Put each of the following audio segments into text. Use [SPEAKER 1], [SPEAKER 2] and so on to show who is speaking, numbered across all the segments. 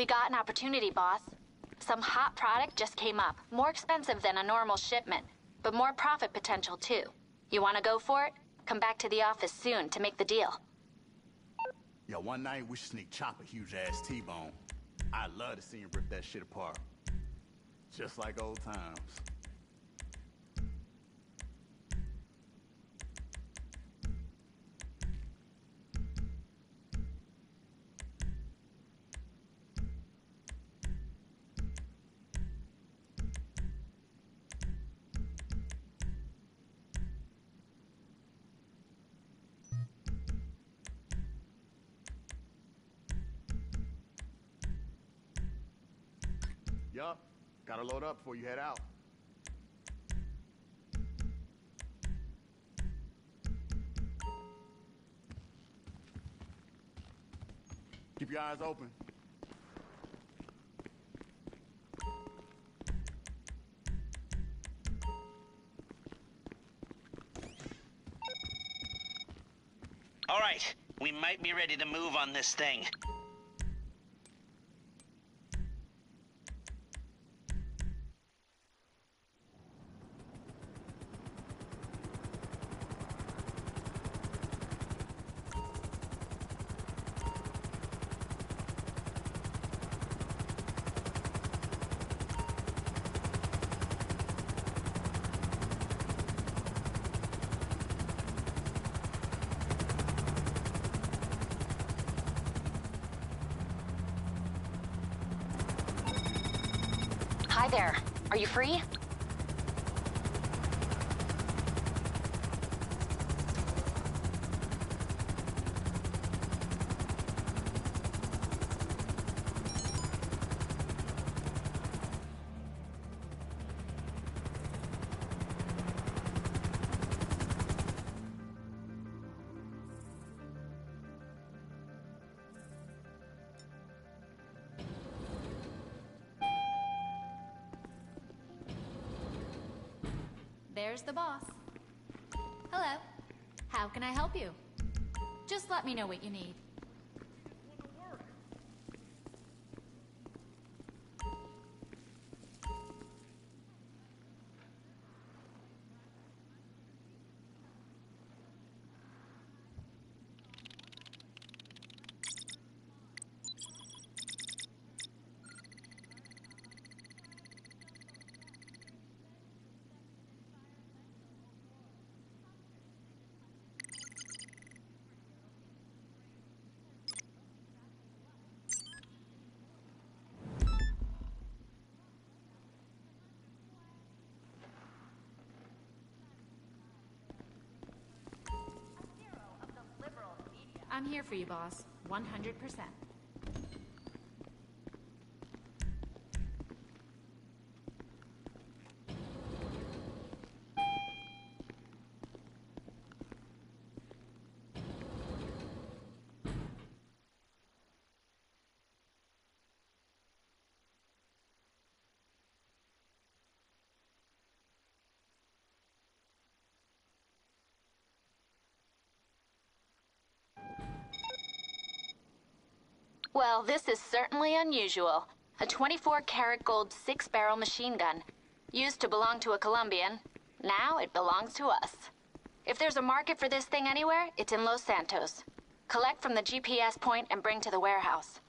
[SPEAKER 1] We got an opportunity, boss. Some hot product just came up. More expensive than a normal shipment, but more profit potential too. You want to go for it? Come back to the office soon to make the deal.
[SPEAKER 2] Yo, one night we should sneak Chop a huge-ass T-bone. I'd love to see him rip that shit apart. Just like old times. Yup. Gotta load up before you head out. Keep your eyes open.
[SPEAKER 3] All right, we might be ready to move on this thing.
[SPEAKER 1] Hi there. Are you free?
[SPEAKER 4] There's the boss. Hello. How can I help you? Just let me know what you need. I'm here for you, boss. 100%.
[SPEAKER 1] Well, this is certainly unusual. A 24-karat gold 6-barrel machine gun. Used to belong to a Colombian. Now it belongs to us. If there's a market for this thing anywhere, it's in Los Santos. Collect from the GPS point and bring to the warehouse.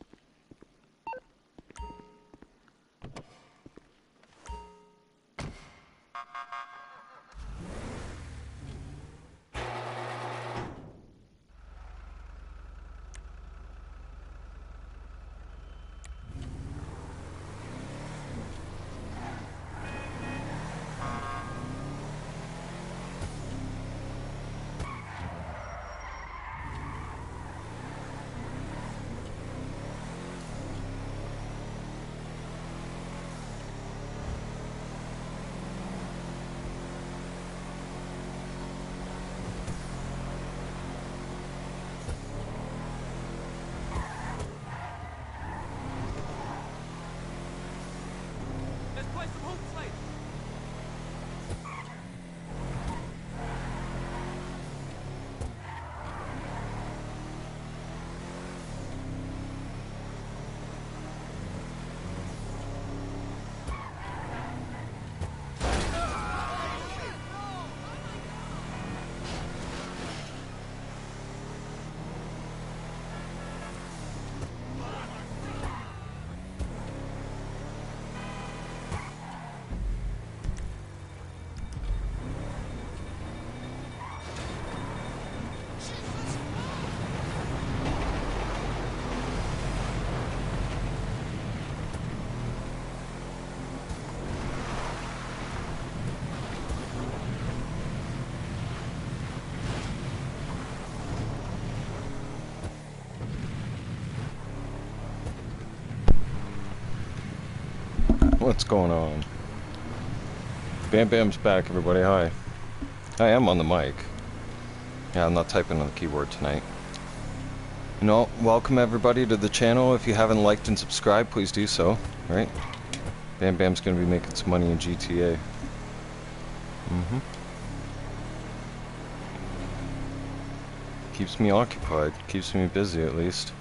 [SPEAKER 5] What's going on? Bam Bam's back, everybody. Hi. I am on the mic. Yeah, I'm not typing on the keyboard tonight. No, welcome everybody to the channel. If you haven't liked and subscribed, please do so. Right? Bam Bam's gonna be making some money in GTA. Keeps me occupied. Keeps me busy, at least.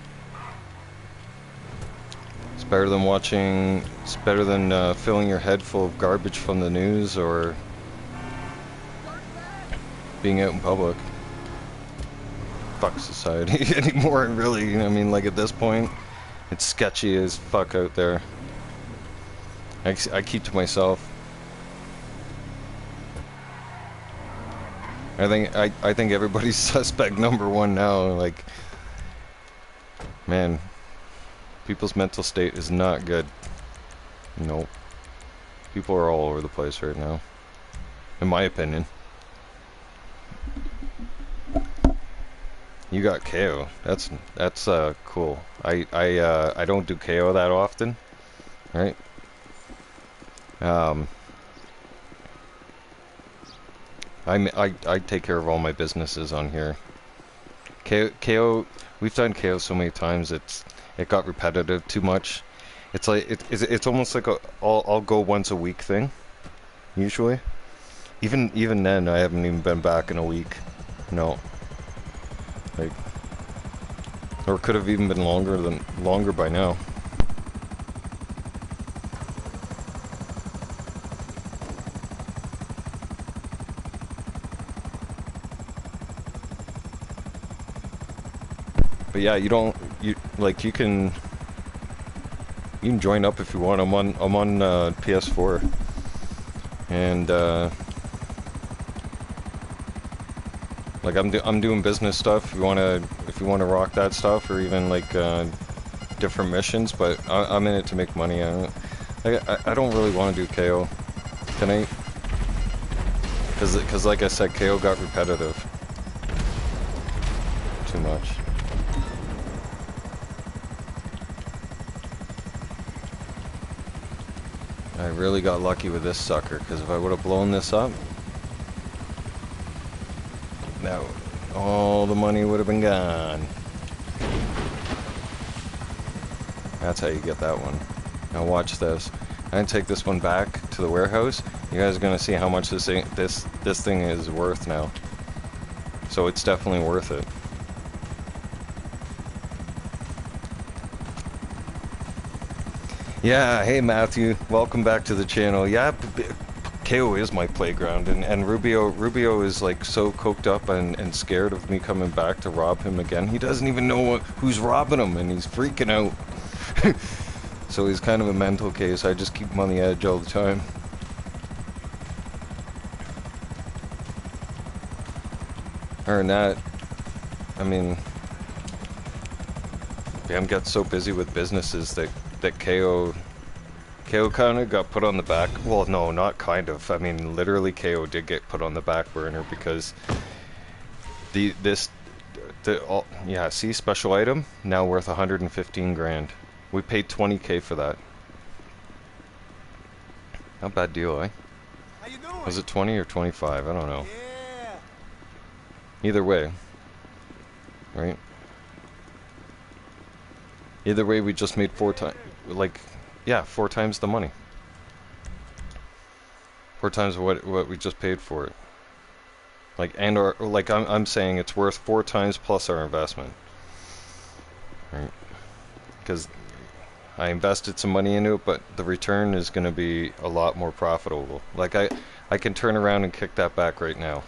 [SPEAKER 5] It's better than watching... It's better than filling your head full of garbage from the news or... being out in public. Fuck society anymore, really. I mean, like, at this point, it's sketchy as fuck out there. I keep to myself. I think everybody's suspect number one now. Like, man, people's mental state is not good. Nope. People are all over the place right now, in my opinion. You got KO. That's cool. I don't do KO that often, right? I take care of all my businesses on here. KO, we've done KO so many times it got repetitive too much. It's like it's almost like I'll go once a week thing, usually. Even then, I haven't even been back in a week. No. Like, or could have even been longer by now. But yeah, you can join up if you want. I'm on PS4, and like I'm doing business stuff. If you wanna rock that stuff, or even like different missions. But I'm in it to make money. I don't really want to do KO tonight, because like I said, KO got repetitive too much. I really got lucky with this sucker, because if I would have blown this up, now all the money would have been gone. That's how you get that one. Now watch this. I'm gonna take this one back to the warehouse. You guys are gonna see how much this thing is worth now. So it's definitely worth it. Yeah, hey Matthew, welcome back to the channel. Yeah, KO is my playground, and Rubio is like so coked up and scared of me coming back to rob him again. He doesn't even know who's robbing him, and he's freaking out. So he's kind of a mental case. I just keep him on the edge all the time. Other than that, I mean, Bam gets so busy with businesses that KO kind of got put on the back. Well, no, not kind of. I mean, literally, KO did get put on the back burner because see, special item now worth 115 grand. We paid 20K for that. Not bad deal, eh?
[SPEAKER 2] How you doing?
[SPEAKER 5] Was it 20 or 25? I don't know.
[SPEAKER 2] Yeah.
[SPEAKER 5] Either way, right? Either way, we just made 4 times. Like, yeah, 4 times the money. 4 times what we just paid for it. Like, and our, like I'm saying it's worth 4 times plus our investment. Right? Because I invested some money into it, but the return is going to be a lot more profitable. Like, I can turn around and kick that back right now.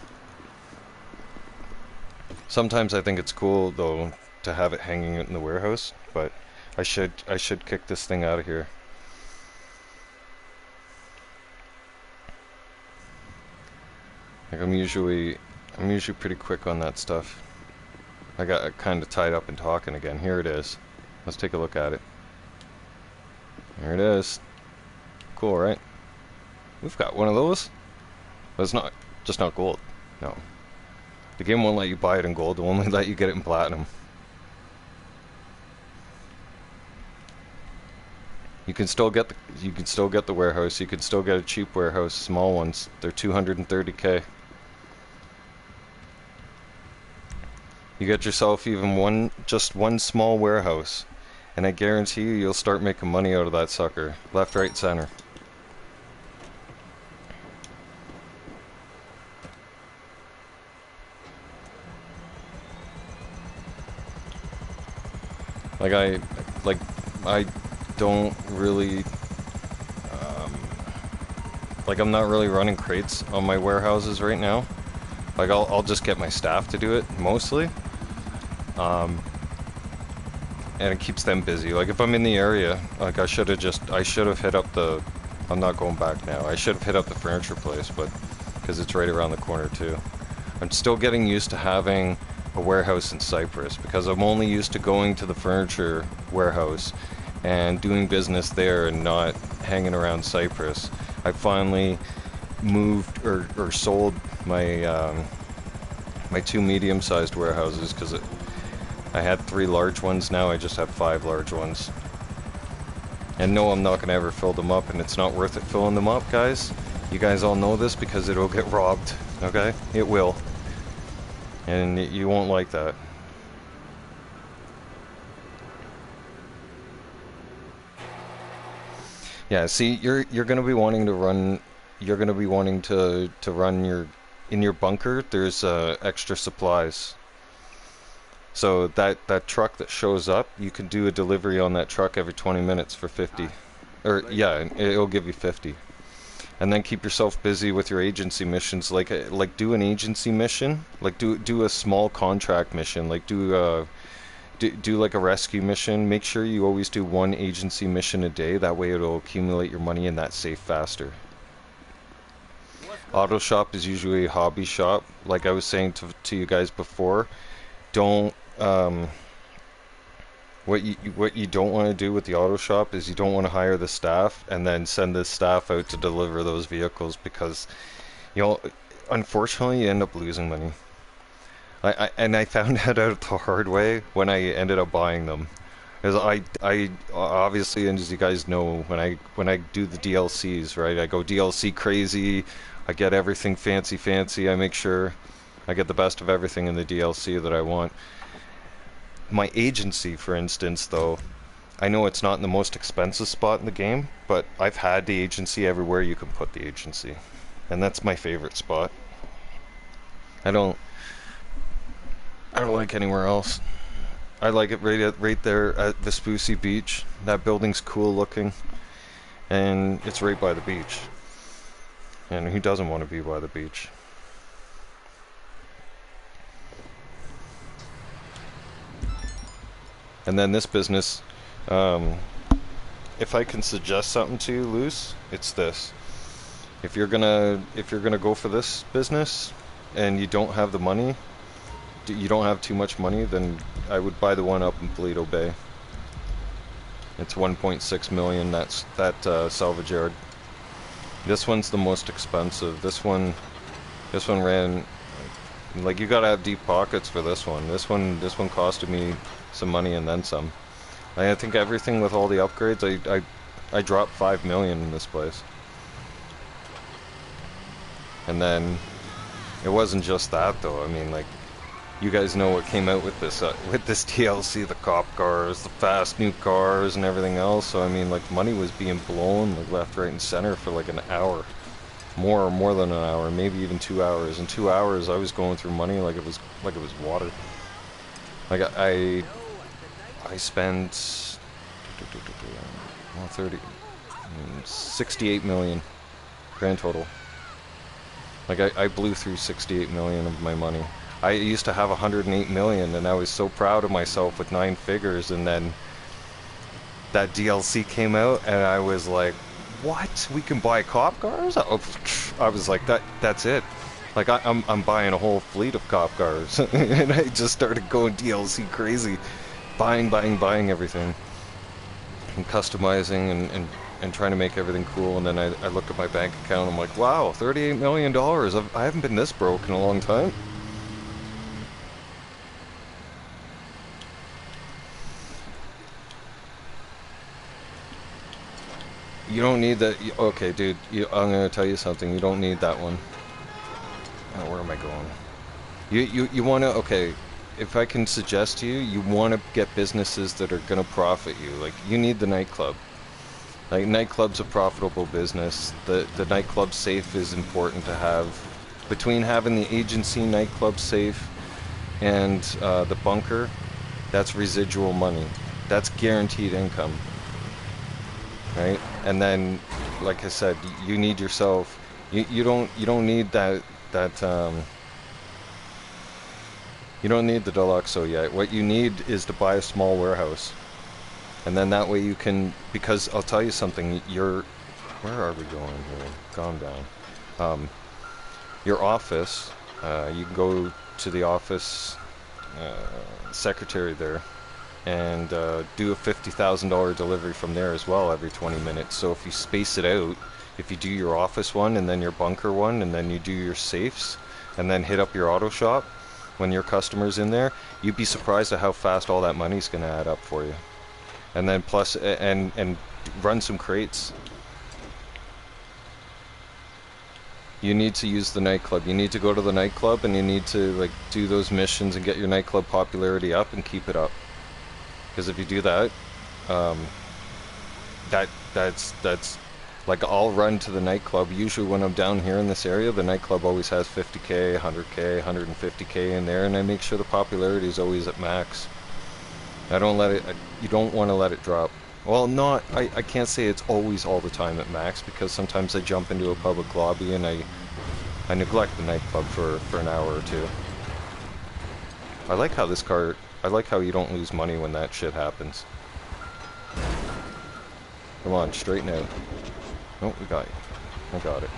[SPEAKER 5] Sometimes I think it's cool though to have it hanging out in the warehouse, but I should kick this thing out of here. Like, I'm usually pretty quick on that stuff. I got kind of tied up in talking again. Here it is. Let's take a look at it. There it is. Cool, right? We've got one of those. But it's not just not gold. No. The game won't let you buy it in gold. It'll only let you get it in platinum. You can still get the warehouse. You can still get a cheap warehouse, small ones. They're 230K. You get yourself even just one small warehouse, and I guarantee you, you'll start making money out of that sucker. Left, right, center. I don't really, I'm not really running crates on my warehouses right now. Like, I'll just get my staff to do it, mostly. And it keeps them busy. Like, if I'm in the area, like, I should have hit up the, I'm not going back now. I should have hit up the furniture place, but, because it's right around the corner, too. I'm still getting used to having a warehouse in Cyprus, because I'm only used to going to the furniture warehouse and doing business there and not hanging around Cyprus. I finally moved or sold my my 2 medium-sized warehouses, because I had 3 large ones. Now I just have 5 large ones. And no, I'm not going to ever fill them up, and it's not worth it filling them up, guys. You guys all know this, because it'll get robbed, okay? It will. And you won't like that. Yeah, see, you're going to be wanting to run, your, in your bunker, there's extra supplies. So that truck that shows up, you can do a delivery on that truck every 20 minutes for 50. Or, yeah, it'll give you 50. And then keep yourself busy with your agency missions. Like do an agency mission. Like do a small contract mission. Like do like a rescue mission. Make sure you always do 1 agency mission a day. That way it'll accumulate your money in that safe faster. Auto shop is usually a hobby shop. Like I was saying to you guys before, don't what you don't want to do with the auto shop is you don't want to hire the staff and then send the staff out to deliver those vehicles, because unfortunately you end up losing money. I found that out the hard way when I ended up buying them. Because I obviously, and as you guys know, when I do the DLCs, right, I go DLC crazy. I get everything fancy. I make sure I get the best of everything in the DLC that I want. My agency, for instance, though, I know it's not in the most expensive spot in the game, but I've had the agency everywhere you can put the agency. And that's my favorite spot. I don't like anywhere else. I like it right there at Vespucci Beach. That building's cool looking, and it's right by the beach. And who doesn't want to be by the beach? And then this business, if I can suggest something to you, Luce, it's this. If you're gonna go for this business and you don't have the money, you don't have too much money, then I would buy the one up in Polito Bay. It's 1.6 million. That's salvage yard. This one's the most expensive. This one ran, like, you gotta have deep pockets for this one. This one costed me some money and then some. I think everything with all the upgrades, I dropped 5 million in this place. And then it wasn't just that though. I mean, like, you guys know what came out with this DLC, the cop cars, the fast new cars, and everything else. So I mean, like, money was being blown like left, right, and center for like an hour, more than an hour, maybe even 2 hours. In 2 hours, I was going through money like it was water. Like I spent 68 million grand total. Like I blew through 68 million of my money. I used to have 108 million, and I was so proud of myself with 9 figures, and then that DLC came out, and I was like, what? We can buy cop cars? I was like, that's it. Like, I'm buying a whole fleet of cop cars. And I just started going DLC crazy. Buying everything. And customizing and trying to make everything cool. And then I look at my bank account, and I'm like, wow, $38 million. I haven't been this broke in a long time. You don't need that. Okay, dude. I'm gonna tell you something. You don't need that one. Oh, where am I going? You wanna, okay, if I can suggest to you, you wanna get businesses that are gonna profit you. Like, you need the nightclub. Like, nightclub's a profitable business. The nightclub safe is important to have. Between having the agency nightclub safe and the bunker, that's residual money. That's guaranteed income. Right? And then, like I said, you need yourself, you don't need that you don't need the Deluxo yet. What you need is to buy a small warehouse. And then that way you can, because I'll tell you something, where are we going here? Calm down. Your office, you can go to the office secretary there and do a $50,000 delivery from there as well every 20 minutes. So if you space it out, if you do your office one and then your bunker one and then you do your safes and then hit up your auto shop when your customer's in there, you'd be surprised at how fast all that money's going to add up for you. And then plus, and run some crates. You need to use the nightclub. You need to go to the nightclub and you need to like do those missions and get your nightclub popularity up and keep it up. Because if you do that, that's like, I'll run to the nightclub. Usually when I'm down here in this area, the nightclub always has 50k, 100k, 150k in there, and I make sure the popularity is always at max. I don't let it, you don't want to let it drop. Well, I can't say it's always all the time at max, because sometimes I jump into a public lobby and I neglect the nightclub for an hour or two. I like how you don't lose money when that shit happens. Come on, straighten out. Oh, we got you. I got it.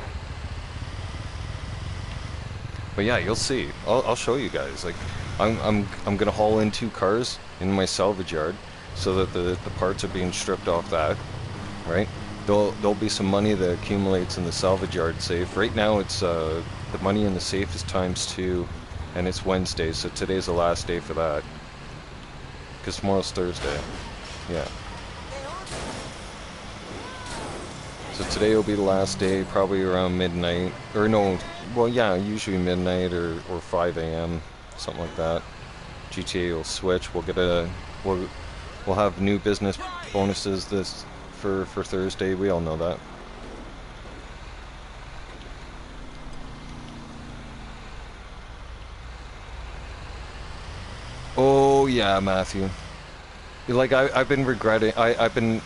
[SPEAKER 5] But yeah, you'll see. I'll show you guys. Like, I'm gonna haul in 2 cars in my salvage yard, so that the parts are being stripped off that, right? There'll be some money that accumulates in the salvage yard safe. Right now, it's the money in the safe is ×2, and it's Wednesday, so today's the last day for that. Because tomorrow's Thursday. Yeah. So today will be the last day, probably around midnight, or no, well yeah, usually midnight or 5 a.m., something like that. GTA will switch. We'll have new business bonuses for Thursday. We all know that. Oh yeah, Matthew. Like I've been regretting. I've been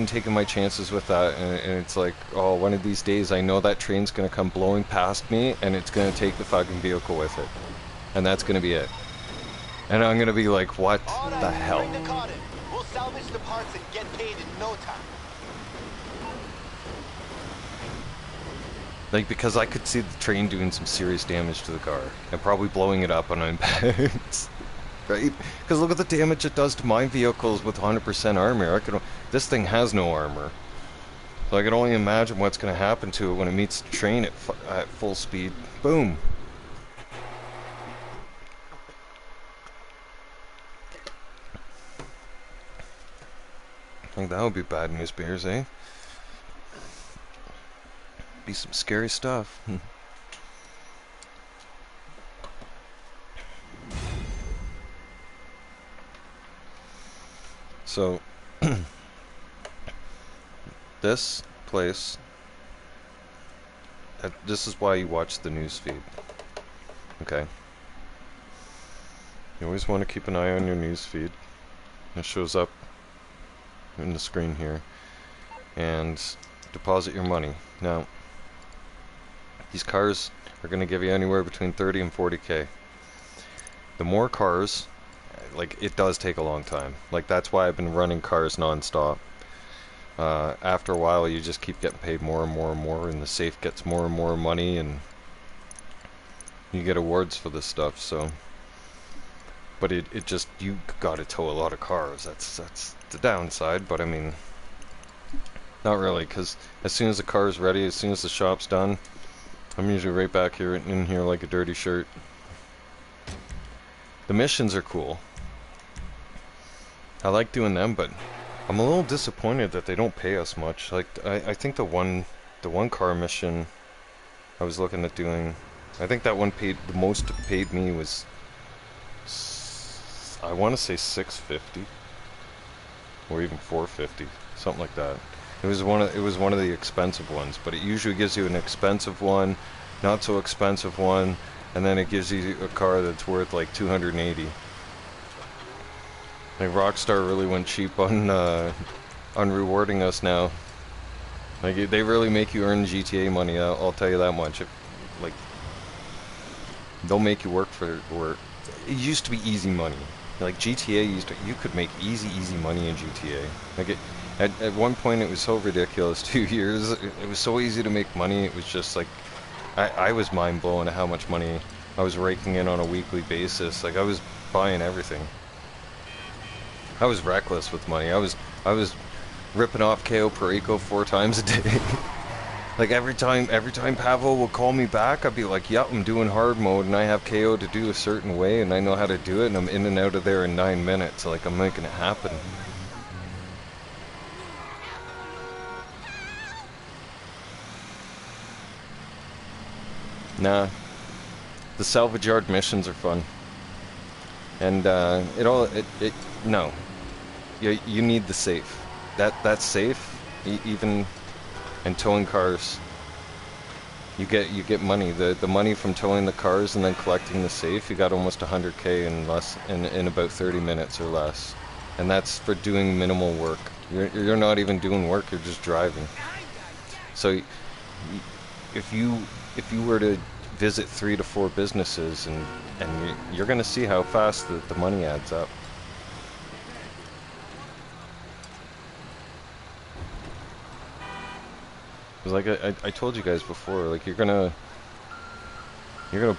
[SPEAKER 5] taking my chances with that, and it's like, oh, one of these days I know that train's gonna come blowing past me, and it's gonna take the fucking vehicle with it, and that's gonna be it. And I'm gonna be like, what the hell?
[SPEAKER 6] Bring the car in. We'll salvage the parts and get paid in no time.
[SPEAKER 5] Like, because I could see the train doing some serious damage to the car and probably blowing it up on impacts. Right? Because look at the damage it does to my vehicles with 100% armor. This thing has no armor. So I can only imagine what's going to happen to it when it meets the train at full speed. Boom! I think that would be bad news bears, eh? Be some scary stuff. So, this place, this is why you watch the news feed, okay? You always want to keep an eye on your news feed. It shows up in the screen here. And deposit your money. Now, these cars are going to give you anywhere between 30 and 40k. The more cars, like, it does take a long time. Like, that's why I've been running cars non-stop. After a while, you just keep getting paid more and more and more, and the safe gets more and more money, and you get awards for this stuff, so. But it just, you gotta tow a lot of cars. That's the downside, but I mean, not really, because as soon as the car is ready, as soon as the shop's done, I'm usually right back here in here like a dirty shirt. The missions are cool. I like doing them, but I'm a little disappointed that they don't pay us much. Like I think the one car mission I was looking at doing, I think that one paid the most it paid me was I want to say 650 or even 450, something like that. It was one of the expensive ones, but it usually gives you an expensive one, not so expensive one, and then it gives you a car that's worth like 280. Like Rockstar really went cheap on rewarding us now. Like they really make you earn GTA money. I'll tell you that much. Like they'll make you work for work. It used to be easy money. Like GTA you could make easy money in GTA. Like at one point it was so ridiculous. 2 years, it was so easy to make money. It was just like I was mind blown at how much money I was raking in on a weekly basis. Like I was buying everything. I was reckless with money. I was ripping off KO Perico 4 times a day. Like every time Pavel will call me back, I'd be like, yep, I'm doing hard mode and I have KO to do a certain way and I know how to do it and I'm in and out of there in 9 minutes. Like I'm making it happen. Nah. The salvage yard missions are fun. And no. You need the safe. That's safe, even in towing cars. You get money. The money from towing the cars and then collecting the safe. You got almost 100K in about 30 minutes or less, and that's for doing minimal work. You're not even doing work. You're just driving. So if you were to visit 3 to 4 businesses and you're gonna see how fast the money adds up. Like I told you guys before, like you're gonna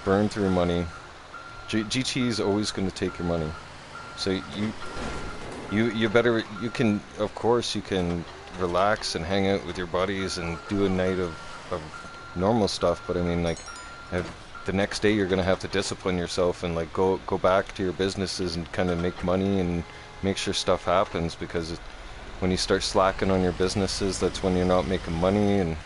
[SPEAKER 5] burn through money. GT is always gonna take your money, so you can, of course you can relax and hang out with your buddies and do a night of normal stuff. But I mean, like the next day you're gonna have to discipline yourself and like go back to your businesses and kind of make money and make sure stuff happens, because when you start slacking on your businesses, that's when you're not making money. And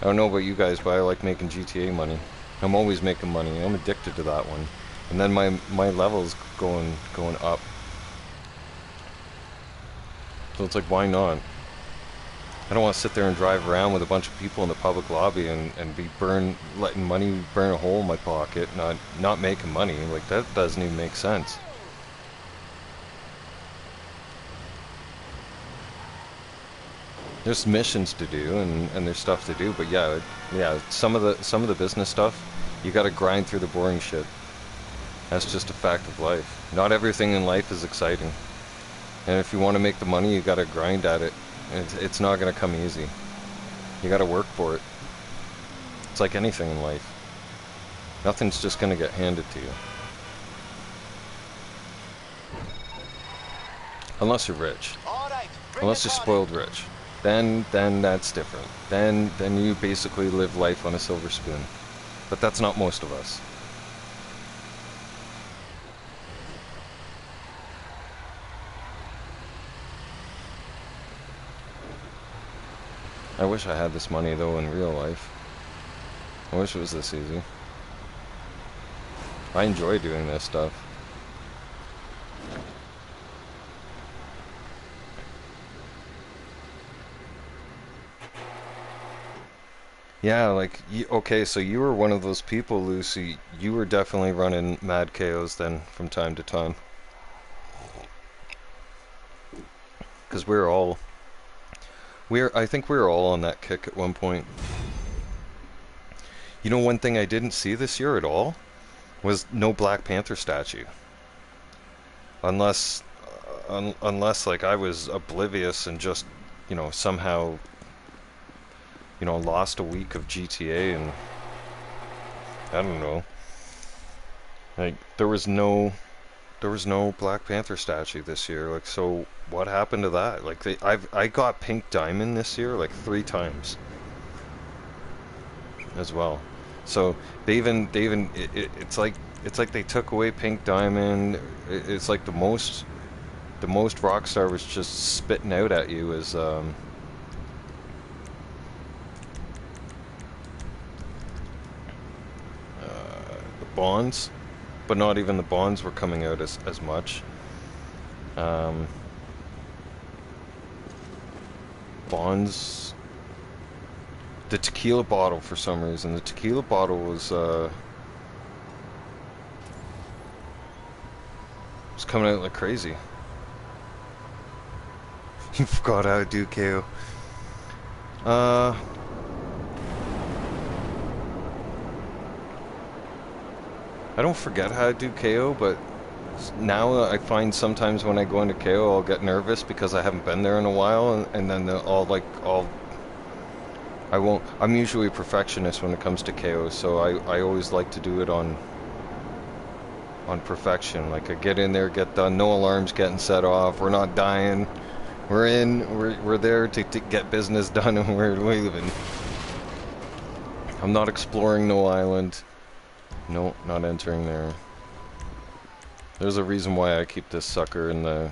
[SPEAKER 5] I don't know about you guys, but I like making GTA money. I'm always making money. I'm addicted to that one. And then my level's going up. So it's like, why not? I don't want to sit there and drive around with a bunch of people in the public lobby and be letting money burn a hole in my pocket, not making money. Like that doesn't even make sense. There's missions to do and there's stuff to do, but yeah, some of the business stuff, you got to grind through the boring shit. That's just a fact of life. Not everything in life is exciting, and if you want to make the money, you got to grind at it. It's not going to come easy. You got to work for it. It's like anything in life. Nothing's just going to get handed to you, unless you're rich. Unless you're spoiled rich. Then that's different. Then you basically live life on a silver spoon. But that's not most of us. I wish I had this money though in real life. I wish it was this easy. I enjoy doing this stuff. Yeah, like, okay, so you were one of those people, Lucy. You were definitely running mad KOs then, from time to time. Because I think we were all on that kick at one point. You know, one thing I didn't see this year at all was no Black Panther statue. Unless like I was oblivious and just, you know, somehow, you know, lost a week of GTA and I don't know. Like there was no Black Panther statue this year. Like, so what happened to that? Like I got Pink Diamond this year like 3 times as well. So it's like they took away Pink Diamond. It's like the most the most Rockstar was just spitting out at you is the bonds, but not even the bonds were coming out as much. Bonds, the tequila bottle, for some reason, the tequila bottle was coming out like crazy. You forgot how to do KO. I don't forget how to do KO, but now I find sometimes when I go into KO, I'll get nervous because I haven't been there in a while, and then I'm usually a perfectionist when it comes to KO, so I always like to do it on perfection. Like, I get in there, get done, no alarms getting set off, we're not dying, we're there to get business done, and we're leaving. I'm not exploring no island. No, not entering there. There's a reason why I keep this sucker in the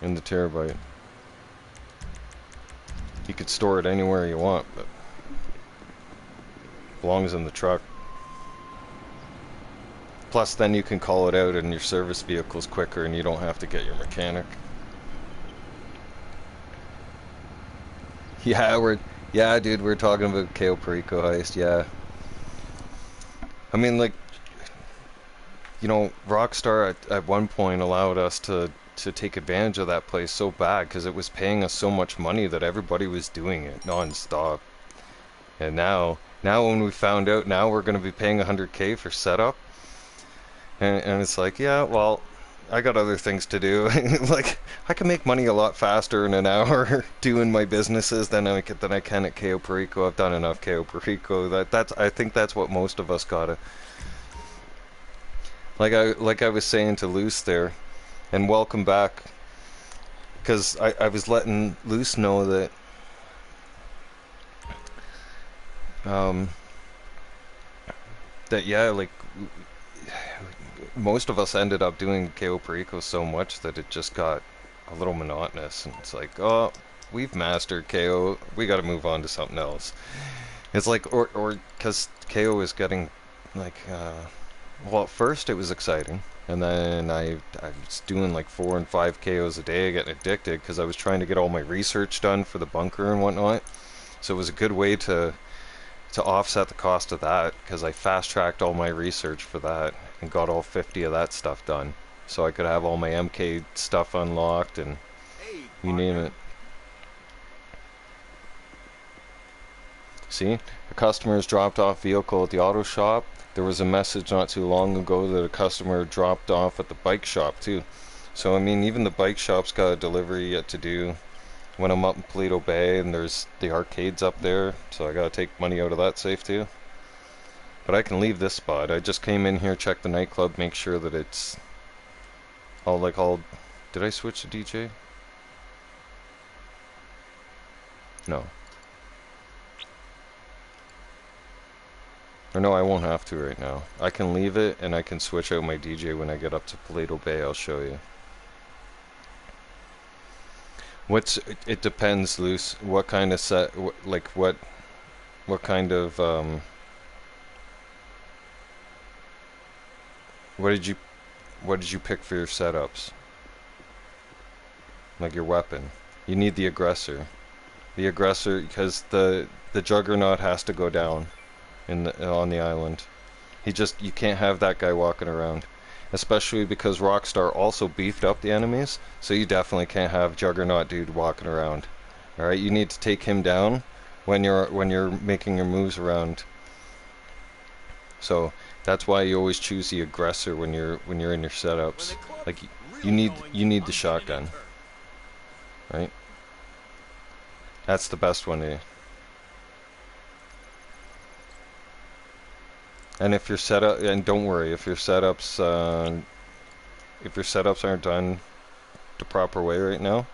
[SPEAKER 5] terabyte. You could store it anywhere you want, but it belongs in the truck. Plus, then you can call it out and your service vehicle's quicker and you don't have to get your mechanic. Yeah, dude, we're talking about Cayo Perico heist, yeah. I mean, like, you know, Rockstar at one point allowed us to take advantage of that place so bad because it was paying us so much money that everybody was doing it non-stop. And now when we found out, now we're going to be paying 100K for setup. And it's like, yeah, well, I got other things to do. Like, I can make money a lot faster in an hour doing my businesses than I can at Cayo Perico. I've done enough Cayo Perico. I think that's what most of us gotta. Like I was saying to Luce there, and welcome back, because I was letting Luce know that yeah, like, most of us ended up doing Cayo Perico so much that it just got a little monotonous, and it's like, oh, we've mastered KO, we gotta move on to something else. It's like, or because KO is getting, like, well, at first it was exciting, and then I was doing like 4 and 5 KOs a day, getting addicted, because I was trying to get all my research done for the bunker and whatnot, so it was a good way to offset the cost of that, because I fast-tracked all my research for that, and got all 50 of that stuff done, so I could have all my MK stuff unlocked, and you name it. See, a customer's dropped off vehicle at the auto shop. There was a message not too long ago that a customer dropped off at the bike shop too. So I mean, even the bike shop's got a delivery yet to do when I'm up in Paleto Bay, and there's the arcades up there, so I gotta take money out of that safe too. But I can leave this spot. I just came in here, check the nightclub, make sure that it's all did I switch to DJ? No. Or no, I won't have to right now. I can leave it, and I can switch out my DJ when I get up to Paleto Bay. I'll show you. It depends, Luce. What kind of set, like what kind of, what did you pick for your setups? Like your weapon. You need the aggressor. The aggressor, because the juggernaut has to go down on the island. You can't have that guy walking around. Especially because Rockstar also beefed up the enemies, so you definitely can't have Juggernaut dude walking around. Alright, you need to take him down when you're making your moves around. So that's why you always choose the aggressor when you're in your setups. Like, you need the shotgun. Right? That's the best one to. And if your setup, and don't worry, if your setups aren't done the proper way right now,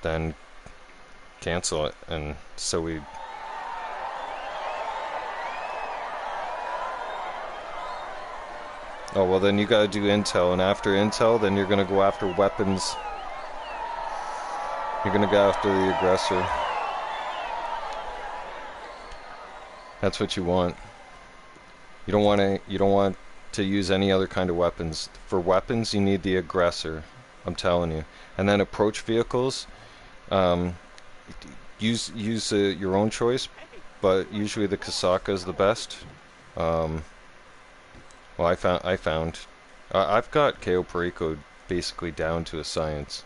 [SPEAKER 5] then cancel it. And so we. Oh, well then you gotta do intel, and after intel, then you're gonna go after weapons. You're gonna go after the aggressor. That's what you want. You don't want to use any other kind of weapons. For weapons, you need the aggressor. I'm telling you. And then approach vehicles, use your own choice, but usually the Kasaka is the best. Well, I've got KO Perico basically down to a science.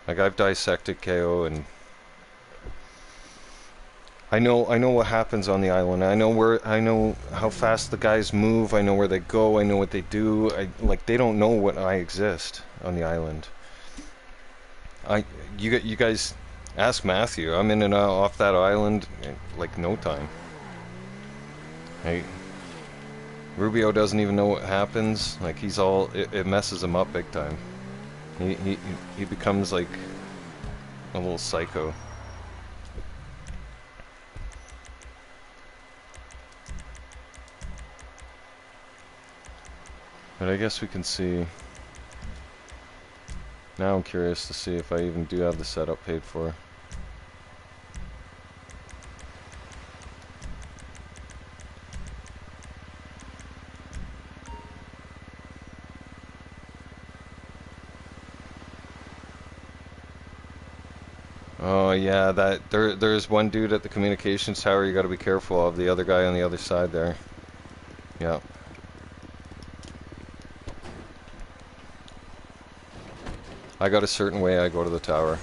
[SPEAKER 5] Like, I've dissected KO, and I know what happens on the island. I know how fast the guys move. I know where they go. I know what they do. They don't know what I exist on the island. You guys ask Matthew. I'm in and out off that island in like no time. Hey, Rubio doesn't even know what happens. Like, he's all it messes him up big time. He becomes like a little psycho. But I guess we can see. Now I'm curious to see if I even do have the setup paid for. Oh yeah, there's one dude at the communications tower you gotta be careful of, the other guy on the other side there. Yeah. I got a certain way I go to the tower.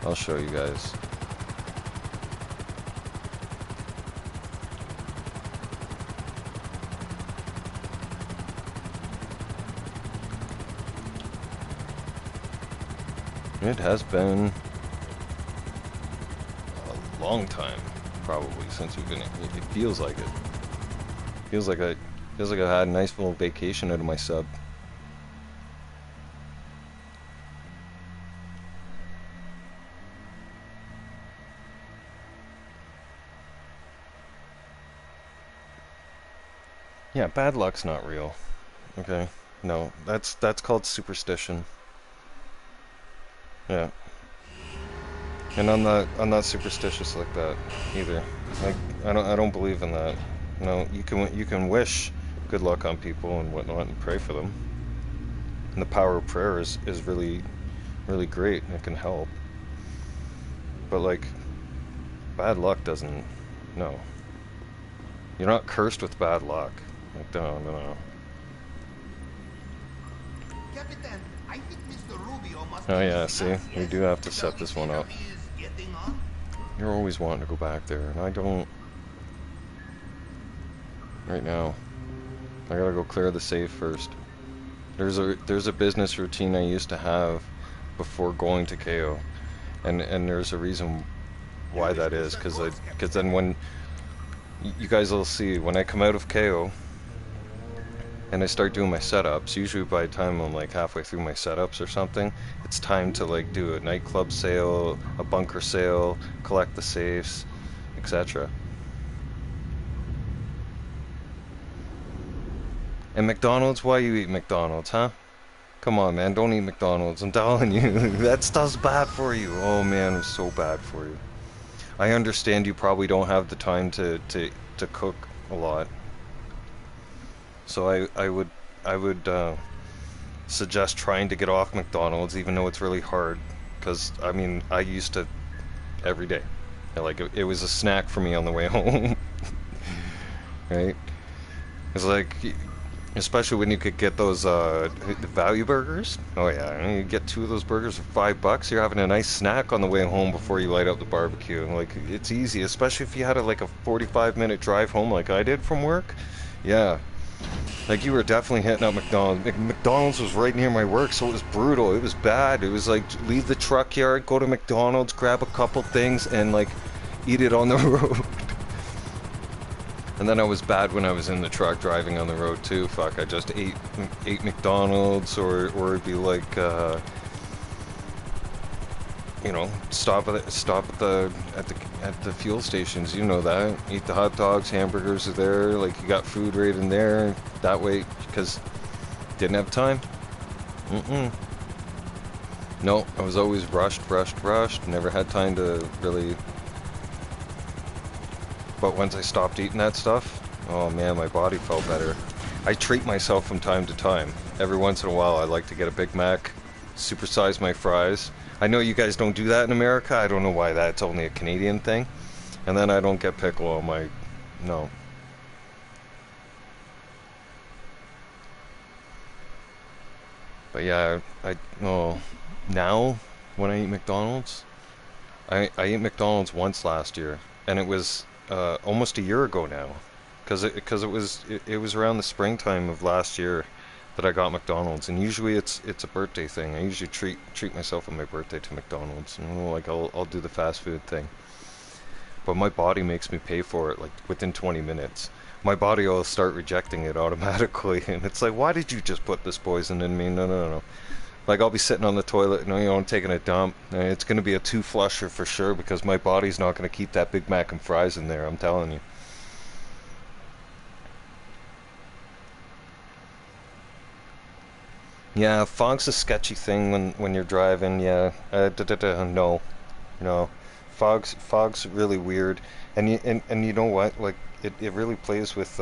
[SPEAKER 5] I'll show you guys. It has been a long time, probably, since we've been. It feels like it. Feels like I had a nice little vacation out of my sub. Yeah, bad luck's not real. Okay, no, that's called superstition. Yeah, and I'm not superstitious like that either. Like, I don't believe in that. No, you can wish good luck on people and whatnot and pray for them. And the power of prayer is really great, and it can help. But like, bad luck doesn't. No, you're not cursed with bad luck. Like, no.
[SPEAKER 6] Captain, I think Mr. Rubio must
[SPEAKER 5] Oh yeah, see, we do have to set this one up. You're always wanting to go back there, and I don't. Right now, I gotta go clear the safe first. There's a business routine I used to have before going to KO, and there's a reason why that is, because then when you guys will see when I come out of KO and I start doing my setups, usually by the time I'm like halfway through my setups or something, it's time to like do a nightclub sale, a bunker sale, collect the safes, etc. And McDonald's, why you eat McDonald's, huh? Come on, man, don't eat McDonald's, I'm telling you. That stuff's bad for you. Oh man, it's so bad for you. I understand you probably don't have the time to cook a lot. So I would suggest trying to get off McDonald's, even though it's really hard. Because, I mean, I used to every day. Like, it was a snack for me on the way home. Right? It's like, especially when you could get those value burgers. Oh yeah, you get 2 of those burgers for $5. You're having a nice snack on the way home before you light up the barbecue. Like, it's easy, especially if you had like a 45-minute drive home like I did from work. Yeah. Like, you were definitely hitting up McDonald's. McDonald's was right near my work, so it was brutal. It was bad. It was like, leave the truck yard, go to McDonald's, grab a couple things, and like, eat it on the road. And then I was bad when I was in the truck driving on the road too. Fuck, I just ate McDonald's, or it'd be like, you know, stop at the fuel stations. You know that. Eat the hot dogs, hamburgers are there. Like, you got food right in there. That way, because didn't have time. No, I was always rushed. Never had time to really. But once I stopped eating that stuff, oh man, my body felt better. I treat myself from time to time. Every once in a while, I like to get a Big Mac, supersize my fries. I know you guys don't do that in America. I don't know why that's only a Canadian thing. And then I don't get pickle on my... No. But yeah, now, when I eat McDonald's, I ate McDonald's once last year. And it was almost a year ago now. Because it was around the springtime of last year that I got McDonald's, and usually it's a birthday thing. I usually treat myself on my birthday to McDonald's, and like I'll do the fast food thing. But my body makes me pay for it like within 20 minutes. My body will start rejecting it automatically, and it's like, why did you just put this poison in me? No. Like, I'll be sitting on the toilet, and, you know, I'm taking a dump, and it's gonna be a 2-flusher for sure, because my body's not gonna keep that Big Mac and fries in there. I'm telling you. Yeah, fog's a sketchy thing when you're driving. Yeah, no, fog's really weird, and you know what? Like, it really plays with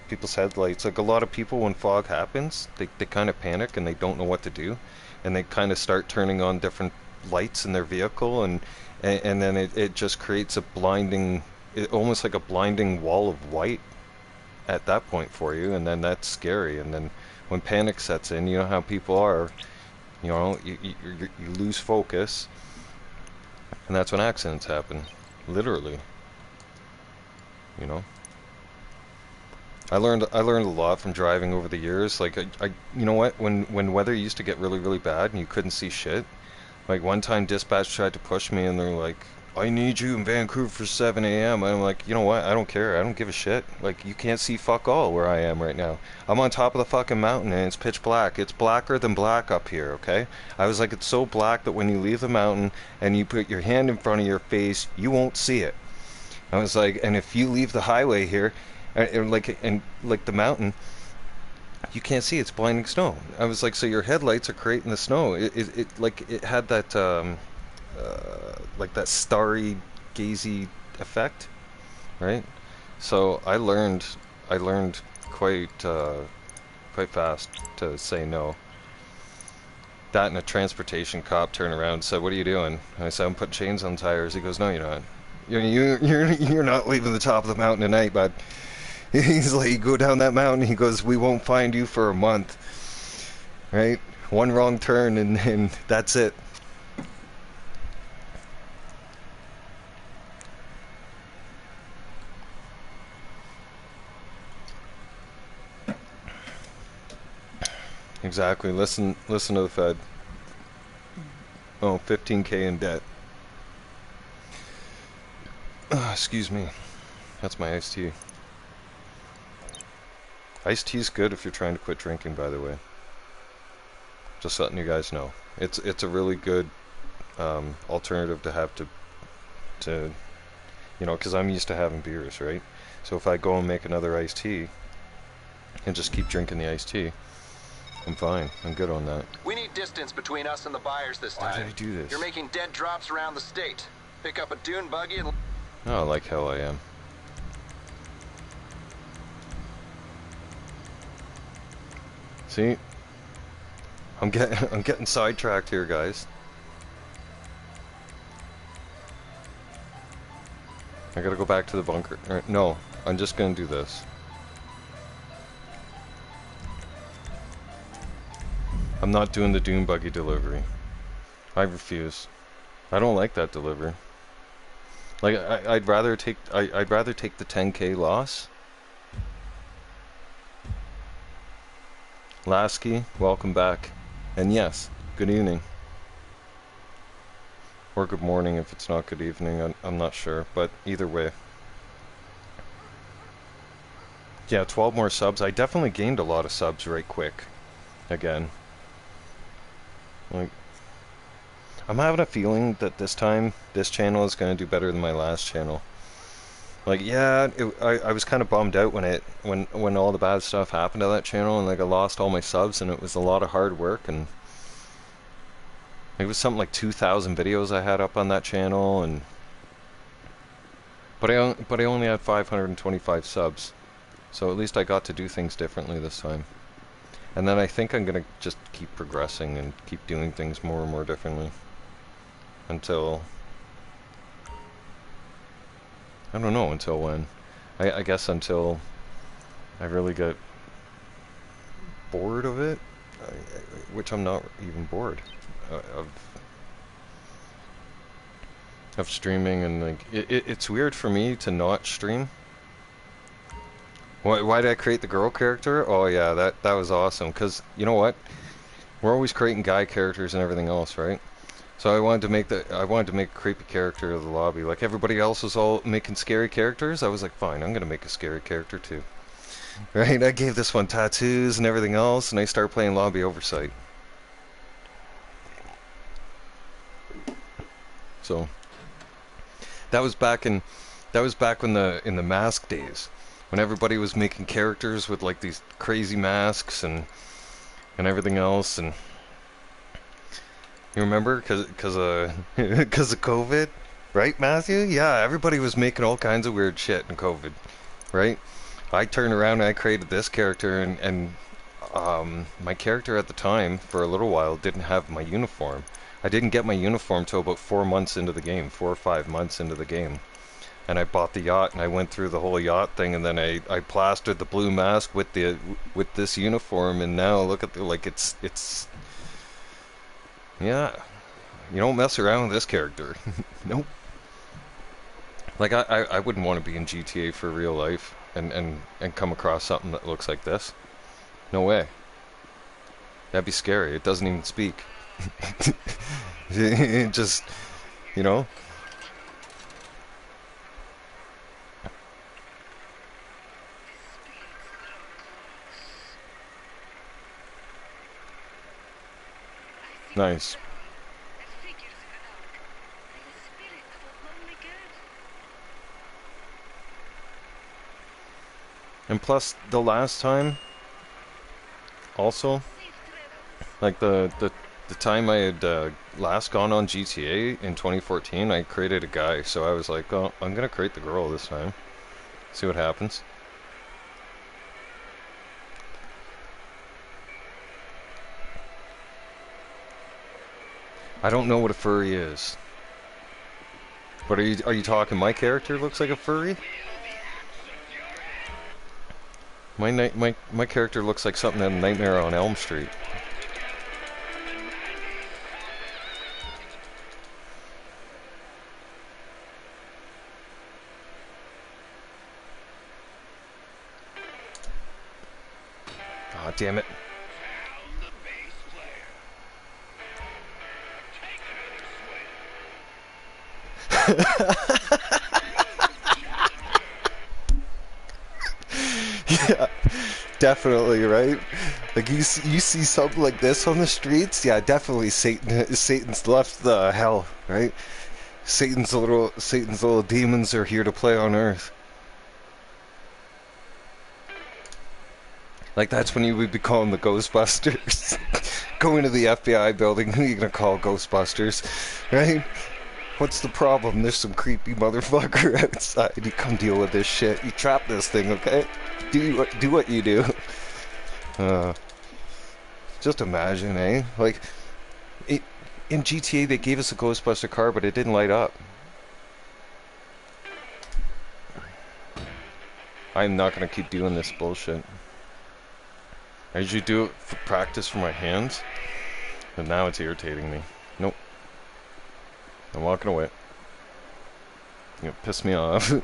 [SPEAKER 5] people's headlights. Like, a lot of people, when fog happens, they kind of panic and they don't know what to do, and they kind of start turning on different lights in their vehicle, and then it just creates a blinding, almost like a blinding wall of white at that point for you, and then that's scary. And then when panic sets in, you know how people are, you know, you lose focus, and that's when accidents happen, literally. You know, I learned a lot from driving over the years. Like, I you know what, when weather used to get really bad and you couldn't see shit, like one time dispatch tried to push me and they're like, I need you in Vancouver for 7 a.m. And I'm like, you know what? I don't care. I don't give a shit. Like, you can't see fuck all where I am right now. I'm on top of the fucking mountain and it's pitch black. It's blacker than black up here, okay? I was like, it's so black that when you leave the mountain and you put your hand in front of your face, you won't see it. I was like, and if you leave the highway here, and like the mountain, you can't see. It's blinding snow. I was like, so your headlights are creating the snow. It had that like that starry, gazy effect, right? So I learned quite fast to say no. That, and a transportation cop turned around and said, "What are you doing?" And I said, "I'm putting chains on tires." He goes, "No, you're not. You're not leaving the top of the mountain tonight, bud." He's like, "You go down that mountain." He goes, "We won't find you for a month." Right? One wrong turn and that's it. Exactly. Listen to the Fed. Oh, 15K in debt. Excuse me. That's my iced tea. Iced tea's good if you're trying to quit drinking, by the way. Just letting you guys know. It's a really good alternative to have to you know, because I'm used to having beers, right? So if I go and make another iced tea and just keep drinking the iced tea, I'm fine. I'm good on that.
[SPEAKER 7] We need distance between us and the buyers this time.
[SPEAKER 5] Why did I do this?
[SPEAKER 7] You're making dead drops around the state. Pick up a dune buggy and...
[SPEAKER 5] Oh, like hell I am. See? I'm getting sidetracked here, guys. I gotta go back to the bunker. No, I'm just gonna do this. I'm not doing the dune buggy delivery. I refuse. I don't like that delivery. Like, I'd rather take the 10K loss. Lasky, welcome back. And yes, good evening. Or good morning if it's not good evening, I'm not sure, but either way. Yeah, 12 more subs. I definitely gained a lot of subs right quick. Again. Like, I'm having a feeling that this time, this channel is going to do better than my last channel. Like, yeah, I was kind of bummed out when all the bad stuff happened to that channel, and like I lost all my subs, and it was a lot of hard work, and it was something like 2,000 videos I had up on that channel, and but I only had 525 subs, so at least I got to do things differently this time. And then I think I'm gonna just keep progressing and keep doing things more and more differently until, I don't know until when. I guess until I really get bored of it, which I'm not even bored of streaming, and like it's weird for me to not stream. Why did I create the girl character? Oh yeah, that was awesome, because you know what? We're always creating guy characters and everything else, right? So I wanted to make a creepy character of the lobby. Like everybody else was all making scary characters, I was like, fine, I'm gonna make a scary character too. Right? I gave this one tattoos and everything else, and I started playing lobby oversight. So that was back when in the mask days, when everybody was making characters with like these crazy masks and everything else. And you remember, because of COVID, right, Matthew? Yeah, everybody was making all kinds of weird shit in COVID, right? I turned around and I created this character, and my character at the time, for a little while, didn't have my uniform. I didn't get my uniform till about 4 months into the game, 4 or 5 months into the game. And I bought the yacht, and I went through the whole yacht thing, and then I plastered the blue mask with this uniform, and now look at the, like, it's yeah, you don't mess around with this character. Nope. Like I wouldn't want to be in GTA for real life and come across something that looks like this. No way. That'd be scary. It doesn't even speak. It just, you know. Nice. And plus, the last time, also, like the time I had last gone on GTA in 2014, I created a guy, so I was like, oh, I'm gonna create the girl this time. See what happens. I don't know what a furry is. But are you talking my character looks like a furry? My character looks like something in Nightmare on Elm Street. Aw, damn it. Yeah, definitely, right? Like you see something like this on the streets, yeah, definitely Satan's left the hell, right? Satan's little demons are here to play on Earth. Like that's when you would be calling the Ghostbusters. Go into the FBI building, who are you gonna call Ghostbusters, right? What's the problem? There's some creepy motherfucker outside. You come deal with this shit. You trap this thing, okay? Do what you do. Just imagine, eh? Like, in GTA they gave us a Ghostbuster car, but it didn't light up. I'm not gonna keep doing this bullshit. I usually do it for practice for my hands, but now it's irritating me. Nope. I'm walking away. You're gonna piss me off. What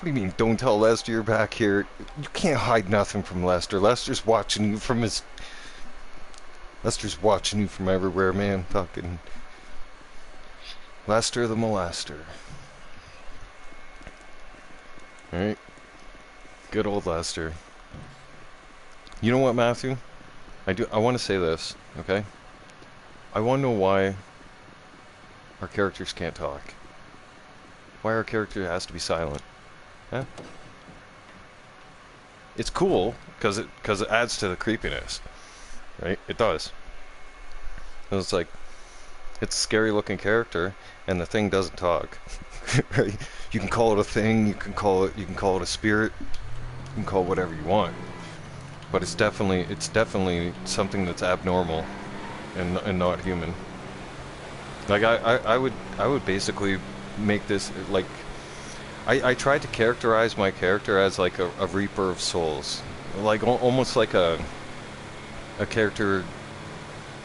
[SPEAKER 5] do you mean, don't tell Lester you're back here? You can't hide nothing from Lester. Lester's watching you from everywhere, man. Fucking Lester the molester. Alright. Good old Lester. You know what, Matthew? I want to say this, okay? I want to know why our characters can't talk. Why our character has to be silent. Huh? It's cool because it adds to the creepiness, right? It does. It's like, it's a scary looking character, and the thing doesn't talk. Right? You can call it a thing, you can call it a spirit, you can call it whatever you want. But it's definitely something that's abnormal and not human. Like I would basically make this like I tried to characterize my character as like a reaper of souls, like almost like a character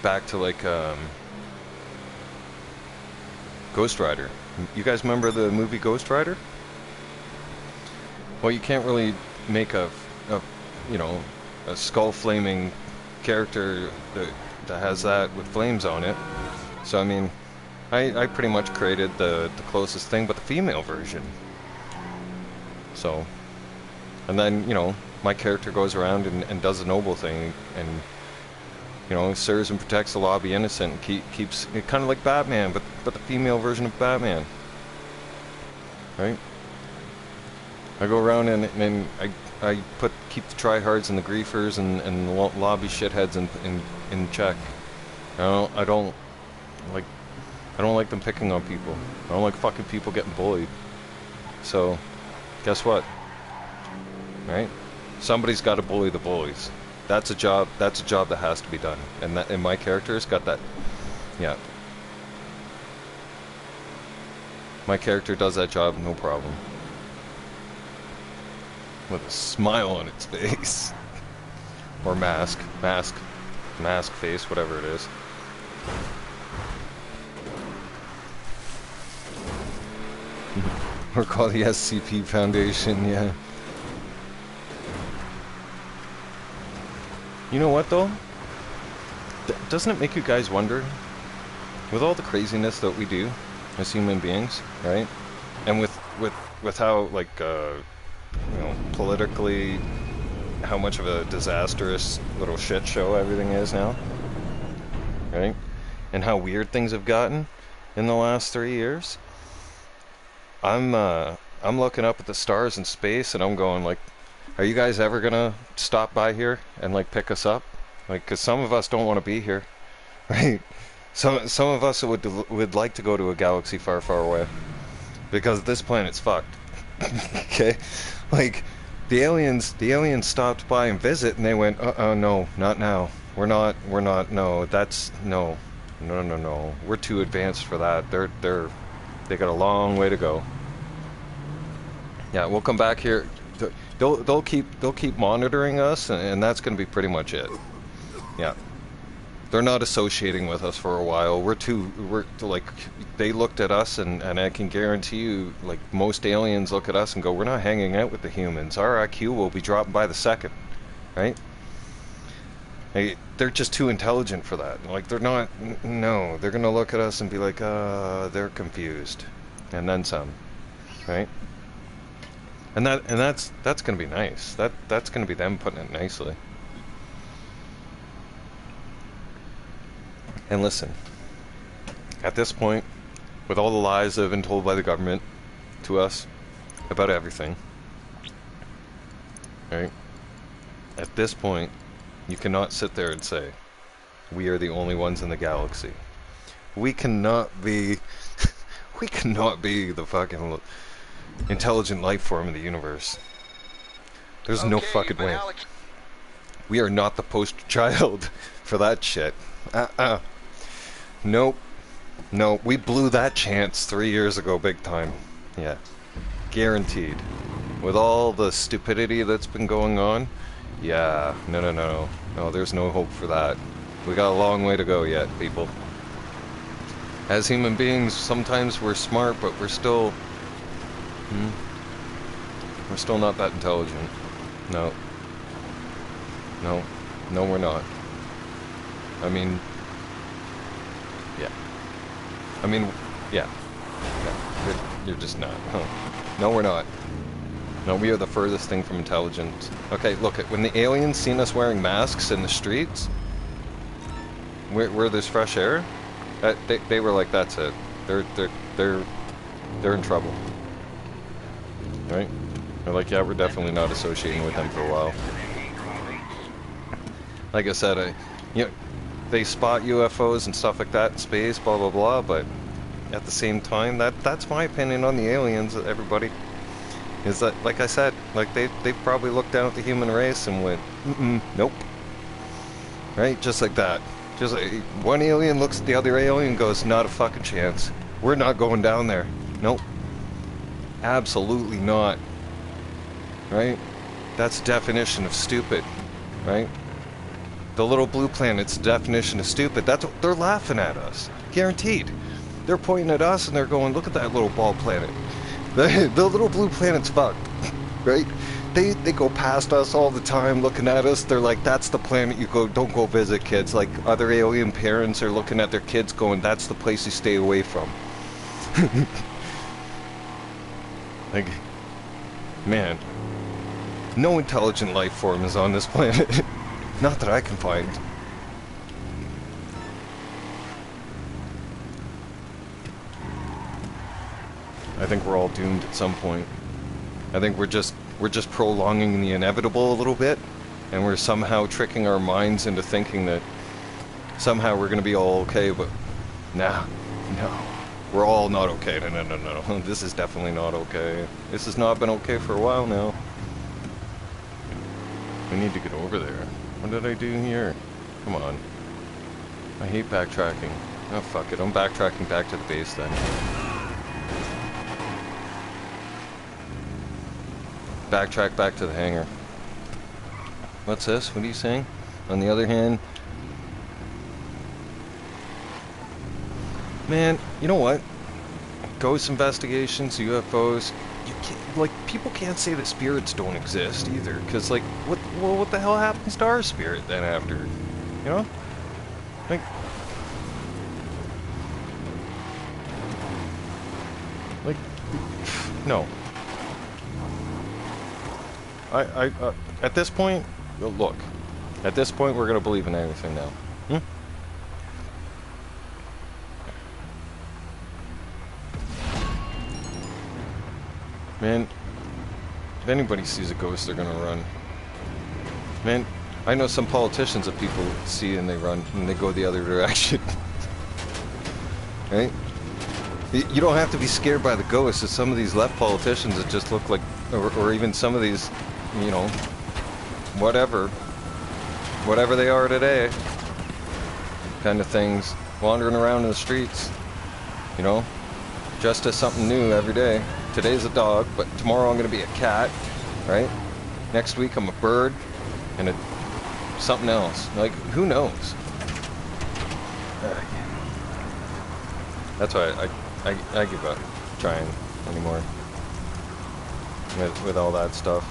[SPEAKER 5] back to like Ghost Rider. You guys remember the movie Ghost Rider? Well, you can't really make a you know, a skull flaming character that has that with flames on it. So I mean, I pretty much created the closest thing, but the female version. So, and then, you know, my character goes around and does the noble thing, and, you know, serves and protects the law, be innocent, and keeps it kind of like Batman, but the female version of Batman, right? I go around and I keep the tryhards and the griefers and the lobby shitheads in check. I don't like them picking on people. I don't like fucking people getting bullied. So, guess what? Right? Somebody's got to bully the bullies. That's a job. That's a job that has to be done. And my character's got that. Yeah. My character does that job, no problem. With a smile on its face. Or mask face, whatever it is. We're called the SCP Foundation, yeah. You know what though? Doesn't it make you guys wonder? With all the craziness that we do as human beings, right? And with how, like, you know, politically, how much of a disastrous little shit show everything is now, right? And how weird things have gotten in the last 3 years. I'm looking up at the stars in space and I'm going like, are you guys ever gonna stop by here and like pick us up? Like, cause some of us don't want to be here, right? Some of us would like to go to a galaxy far, far away, because this planet's fucked. Okay, like the aliens stopped by and visit and they went, no, not now. We're not. No, that's no. We're too advanced for that. They got a long way to go. Yeah, we'll come back here. They'll keep monitoring us, and that's going to be pretty much it. Yeah, they're not associating with us for a while. We're like, they looked at us, and I can guarantee you, like, most aliens look at us and go, we're not hanging out with the humans. Our IQ will be dropping by the second, right? They're just too intelligent for that. Like, they're not. No, they're gonna look at us and be like, they're confused, and then some, right? And that's gonna be nice. That's gonna be them putting it nicely. And listen, at this point, with all the lies that have been told by the government to us about everything, right? At this point, you cannot sit there and say, we are the only ones in the galaxy. We cannot be the fucking intelligent life form in the universe. There's no fucking way. We are not the poster child for that shit. Nope. No, we blew that chance 3 years ago big time. Yeah. Guaranteed. With all the stupidity that's been going on, yeah, no, there's no hope for that. We got a long way to go yet, people. As human beings, sometimes we're smart, but we're still not that intelligent. No, we're not. I mean, yeah. I mean, yeah. You're just not. Huh. No, we're not. No, we are the furthest thing from intelligence. Okay, look, when the aliens seen us wearing masks in the streets, where there's fresh air, they were like, that's it. They're in trouble. Right? They're like, yeah, we're definitely not associating with them for a while. Like I said, you know, they spot UFOs and stuff like that in space, blah blah blah, but at the same time, that's my opinion on the aliens, everybody. Is that, like I said, like they probably looked down at the human race and went, nope. Right? Just like that. Just like one alien looks at the other alien and goes, not a fucking chance. We're not going down there. Nope. Absolutely not. Right? That's the definition of stupid. Right? The little blue planet's the definition of stupid. That's what they're laughing at us. Guaranteed. They're pointing at us and they're going, look at that little ball planet. The little blue planet's fucked. Right? They go past us all the time looking at us. They're like, that's the planet you don't go visit, kids. Like other alien parents are looking at their kids going, that's the place you stay away from. Like, man, no intelligent life form is on this planet. Not that I can find. I think we're all doomed at some point. I think we're just prolonging the inevitable a little bit, and we're somehow tricking our minds into thinking that somehow we're gonna be all okay, but nah, no. We're all not okay. No. This is definitely not okay. This has not been okay for a while now. We need to get over there. What did I do here? Come on. I hate backtracking. Oh, fuck it. I'm backtracking back to the base then. Backtrack back to the hangar. What's this? What are you saying? On the other hand, man, you know what? Ghost investigations, UFOs, you can't, like, people can't say that spirits don't exist either, because, like, what the hell happens to our spirit then after, you know? Like, no. I at this point, look, at this point we're gonna believe in anything now. Man, if anybody sees a ghost, they're gonna run. Man, I know some politicians that people see and they run and they go the other direction. Right? You don't have to be scared by the ghosts. It's some of these left politicians that just look like, or even some of these, you know, whatever they are today, kind of things, wandering around in the streets, you know, just as something new every day. Today's a dog, but tomorrow I'm going to be a cat, right? Next week I'm a bird, and something else. Like, who knows? That's why I give up trying anymore with all that stuff.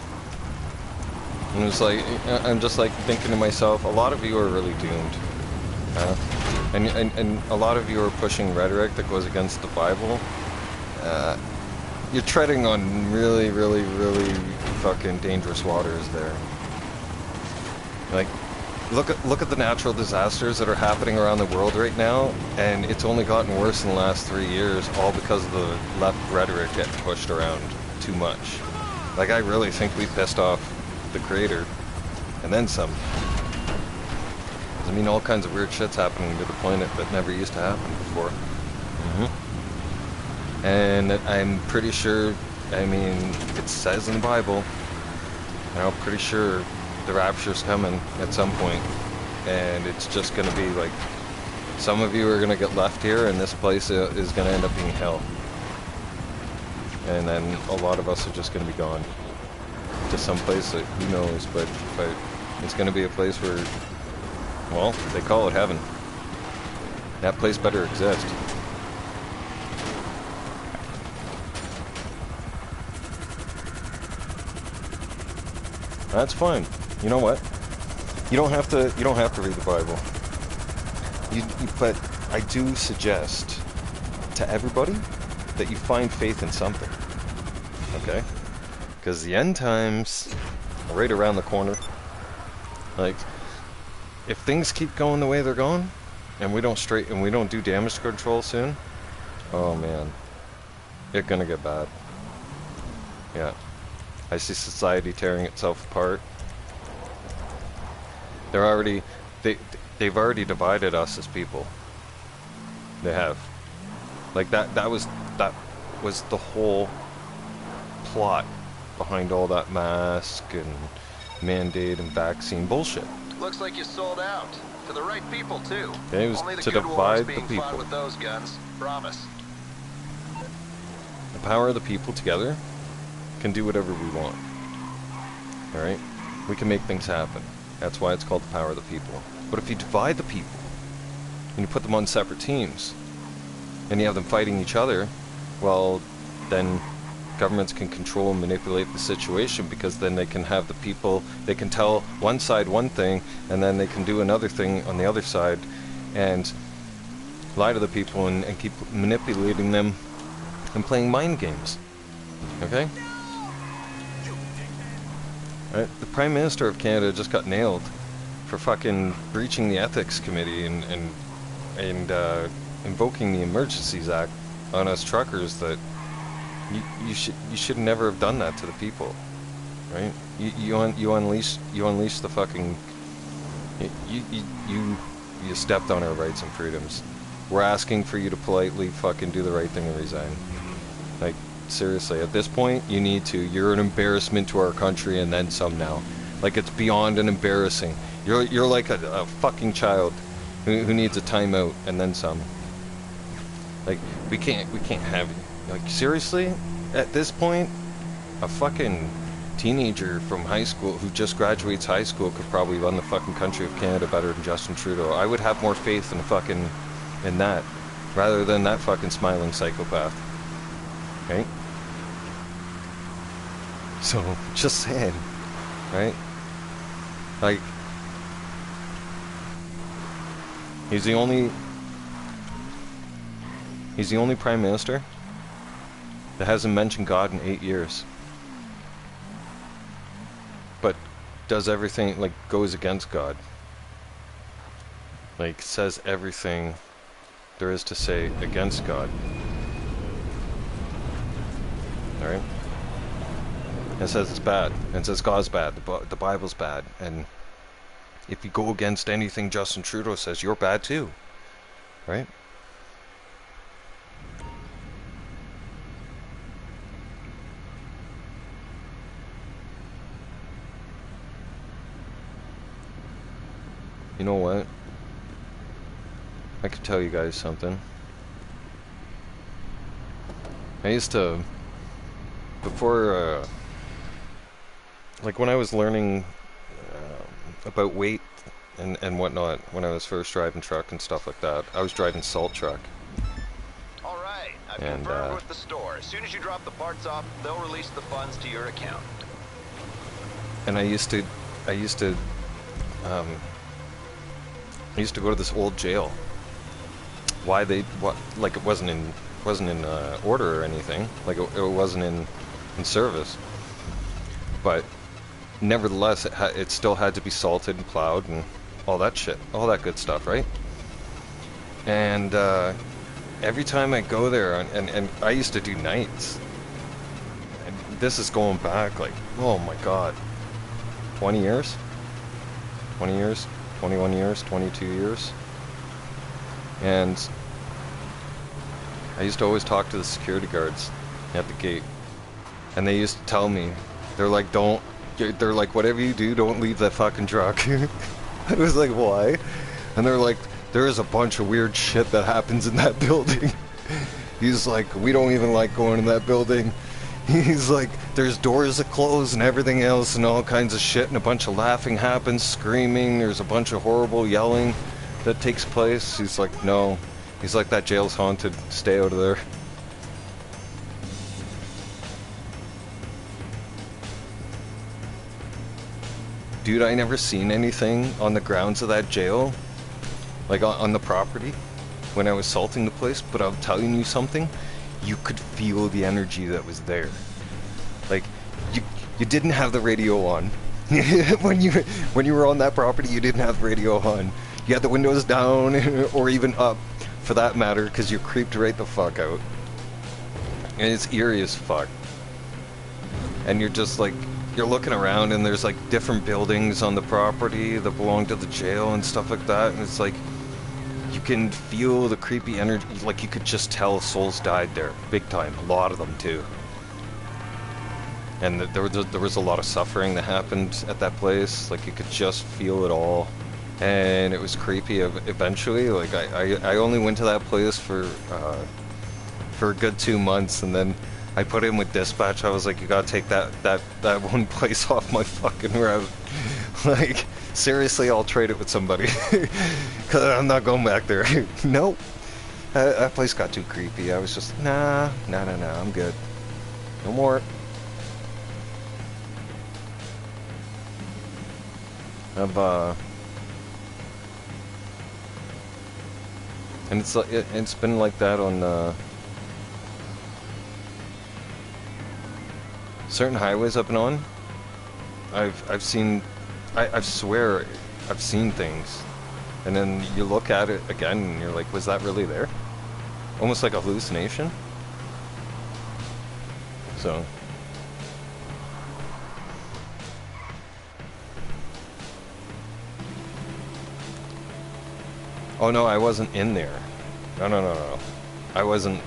[SPEAKER 5] I'm just like thinking to myself, a lot of you are really doomed, and a lot of you are pushing rhetoric that goes against the Bible. You're treading on really, really, really fucking dangerous waters there. Like, look at the natural disasters that are happening around the world right now, and it's only gotten worse in the last 3 years, all because of the left rhetoric getting pushed around too much. Like, I really think we pissed off the creator, and then some. I mean, all kinds of weird shit's happening to the planet that never used to happen before. And I'm pretty sure, I mean, it says in the Bible, and I'm pretty sure the rapture's coming at some point, and it's just going to be like, some of you are going to get left here, and this place is going to end up being hell. And then a lot of us are just going to be gone to some place that, who knows, but it's going to be a place where, well, they call it heaven. That place better exist. That's fine. You know what? You don't have to read the Bible. But I do suggest to everybody that you find faith in something. Okay? Because the end times are right around the corner. Like, if things keep going the way they're going, and we don't do damage control soon, oh man, it's gonna get bad. Yeah, I see society tearing itself apart. They've already divided us as people. They have. Like that was the whole plot behind all that mask and mandate and vaccine bullshit.
[SPEAKER 7] Looks like you sold out. To the right people, too.
[SPEAKER 5] It was
[SPEAKER 7] Only the
[SPEAKER 5] to
[SPEAKER 7] good
[SPEAKER 5] divide
[SPEAKER 7] wars
[SPEAKER 5] the
[SPEAKER 7] being
[SPEAKER 5] people.
[SPEAKER 7] fought with those guns. Promise.
[SPEAKER 5] The power of the people together can do whatever we want. Alright? We can make things happen. That's why it's called the power of the people. But if you divide the people, and you put them on separate teams, and you have them fighting each other, well, then governments can control and manipulate the situation, because then they can have the people, they can tell one side one thing, and then they can do another thing on the other side, and lie to the people and keep manipulating them and playing mind games. Okay? Right? The Prime Minister of Canada just got nailed for fucking breaching the Ethics Committee and invoking the Emergencies Act on us truckers. That you should never have done that to the people, right? You unleash the fucking you stepped on our rights and freedoms. We're asking for you to politely fucking do the right thing and resign. Like, seriously, at this point, you need to. You're an embarrassment to our country and then some now. Like, it's beyond an embarrassing. You're like a fucking child who needs a timeout and then some. Like, we can't have you. Like, seriously? At this point, a fucking teenager from high school who just graduates high school could probably run the fucking country of Canada better than Justin Trudeau. I would have more faith in that, rather than that fucking smiling psychopath. Right? So, just saying. Right? Like, he's the only Prime Minister that hasn't mentioned God in 8 years. But does everything, like, goes against God. Like, says everything there is to say against God. Alright? And says it's bad. And says God's bad. The Bible's bad. And if you go against anything Justin Trudeau says, you're bad too. Right? You know what? I could tell you guys something. I used to, before, like when I was learning about weight and whatnot, when I was first driving truck and stuff like that, I was driving salt truck.
[SPEAKER 7] All right, I've confirmed with the store. As soon as you drop the parts off, they'll release the funds to your account.
[SPEAKER 5] And I used to go to this old jail. Like it wasn't in order or anything. Like it wasn't in service. But nevertheless, it still had to be salted and plowed and all that shit, all that good stuff, right? And every time I go there, and I used to do nights. And this is going back like, oh my god, 20 years, 20 years. 21 years, 22 years. And I used to always talk to the security guards at the gate. And they used to tell me, they're like, whatever you do, don't leave that fucking truck. I was like, why? And they're like, there is a bunch of weird shit that happens in that building. He's like, we don't even like going in that building. He's like, there's doors that close and everything else and all kinds of shit, and a bunch of laughing happens, screaming, there's a bunch of horrible yelling that takes place. He's like, no. He's like, that jail's haunted. Stay out of there. Dude, I never seen anything on the grounds of that jail, like on the property, when I was salting the place, but I'm telling you something. You could feel the energy that was there. Like, you didn't have the radio on. when you were on that property, you didn't have the radio on. you had the windows down or even up, for that matter, because you creeped right the fuck out. And it's eerie as fuck. And you're just like, you're looking around and there's like different buildings on the property that belong to the jail and stuff like that, and it's like, you can feel the creepy energy, like you could just tell souls died there, big time, a lot of them too. And there was a lot of suffering that happened at that place, like you could just feel it all. And it was creepy eventually. Like I only went to that place for a good 2 months, and then I put in with dispatch. I was like, you gotta take that one place off my fucking route. Like, seriously, I'll trade it with somebody. Cause I'm not going back there. Nope. That place got too creepy. I was just, nah, I'm good. No more. And it's been like that on certain highways up and on. I've seen, I swear I've seen things, and then you look at it again and you're like, was that really there? Almost like a hallucination. So oh no, I wasn't in there. No. I wasn't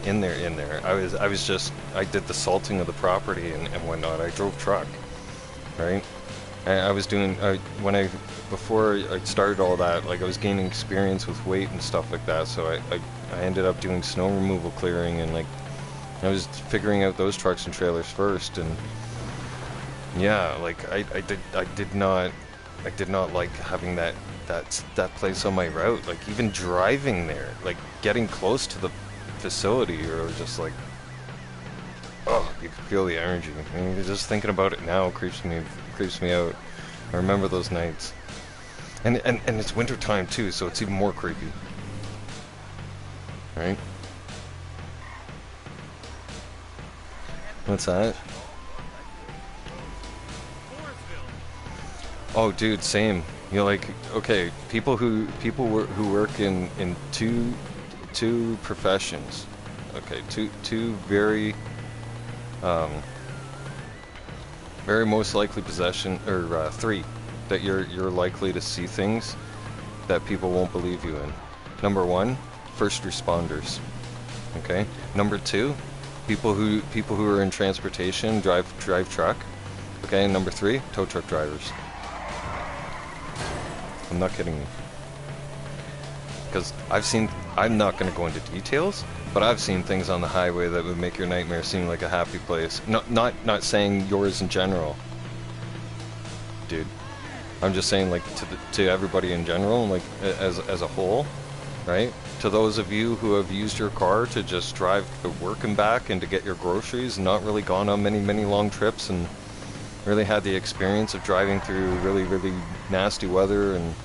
[SPEAKER 5] in there. I was just, I did the salting of the property and whatnot. I drove truck, right? And I was doing, before I started all that, like I was gaining experience with weight and stuff like that, so I ended up doing snow removal clearing, and like, I was figuring out those trucks and trailers first, and yeah, like I did not like having that place on my route. Like even driving there, like getting close to the facility, or just like, oh, you can feel the energy. I mean, just thinking about it now creeps me out. I remember those nights, and it's winter time too, so it's even more creepy, right? What's that? Oh, dude, same. You're like, okay, people who work in two professions, okay, two very most likely possession, or three, that you're likely to see things that people won't believe you in. Number one, first responders. Okay. Number two, people who are in transportation, drive truck. Okay. And number three, tow truck drivers. I'm not kidding you. Because I'm not going to go into details, but I've seen things on the highway that would make your nightmare seem like a happy place. Not saying yours in general, dude. I'm just saying, like, to everybody in general, like as a whole, right? To those of you who have used your car to just drive to work and back and to get your groceries, and not really gone on many long trips, and really had the experience of driving through really nasty weather and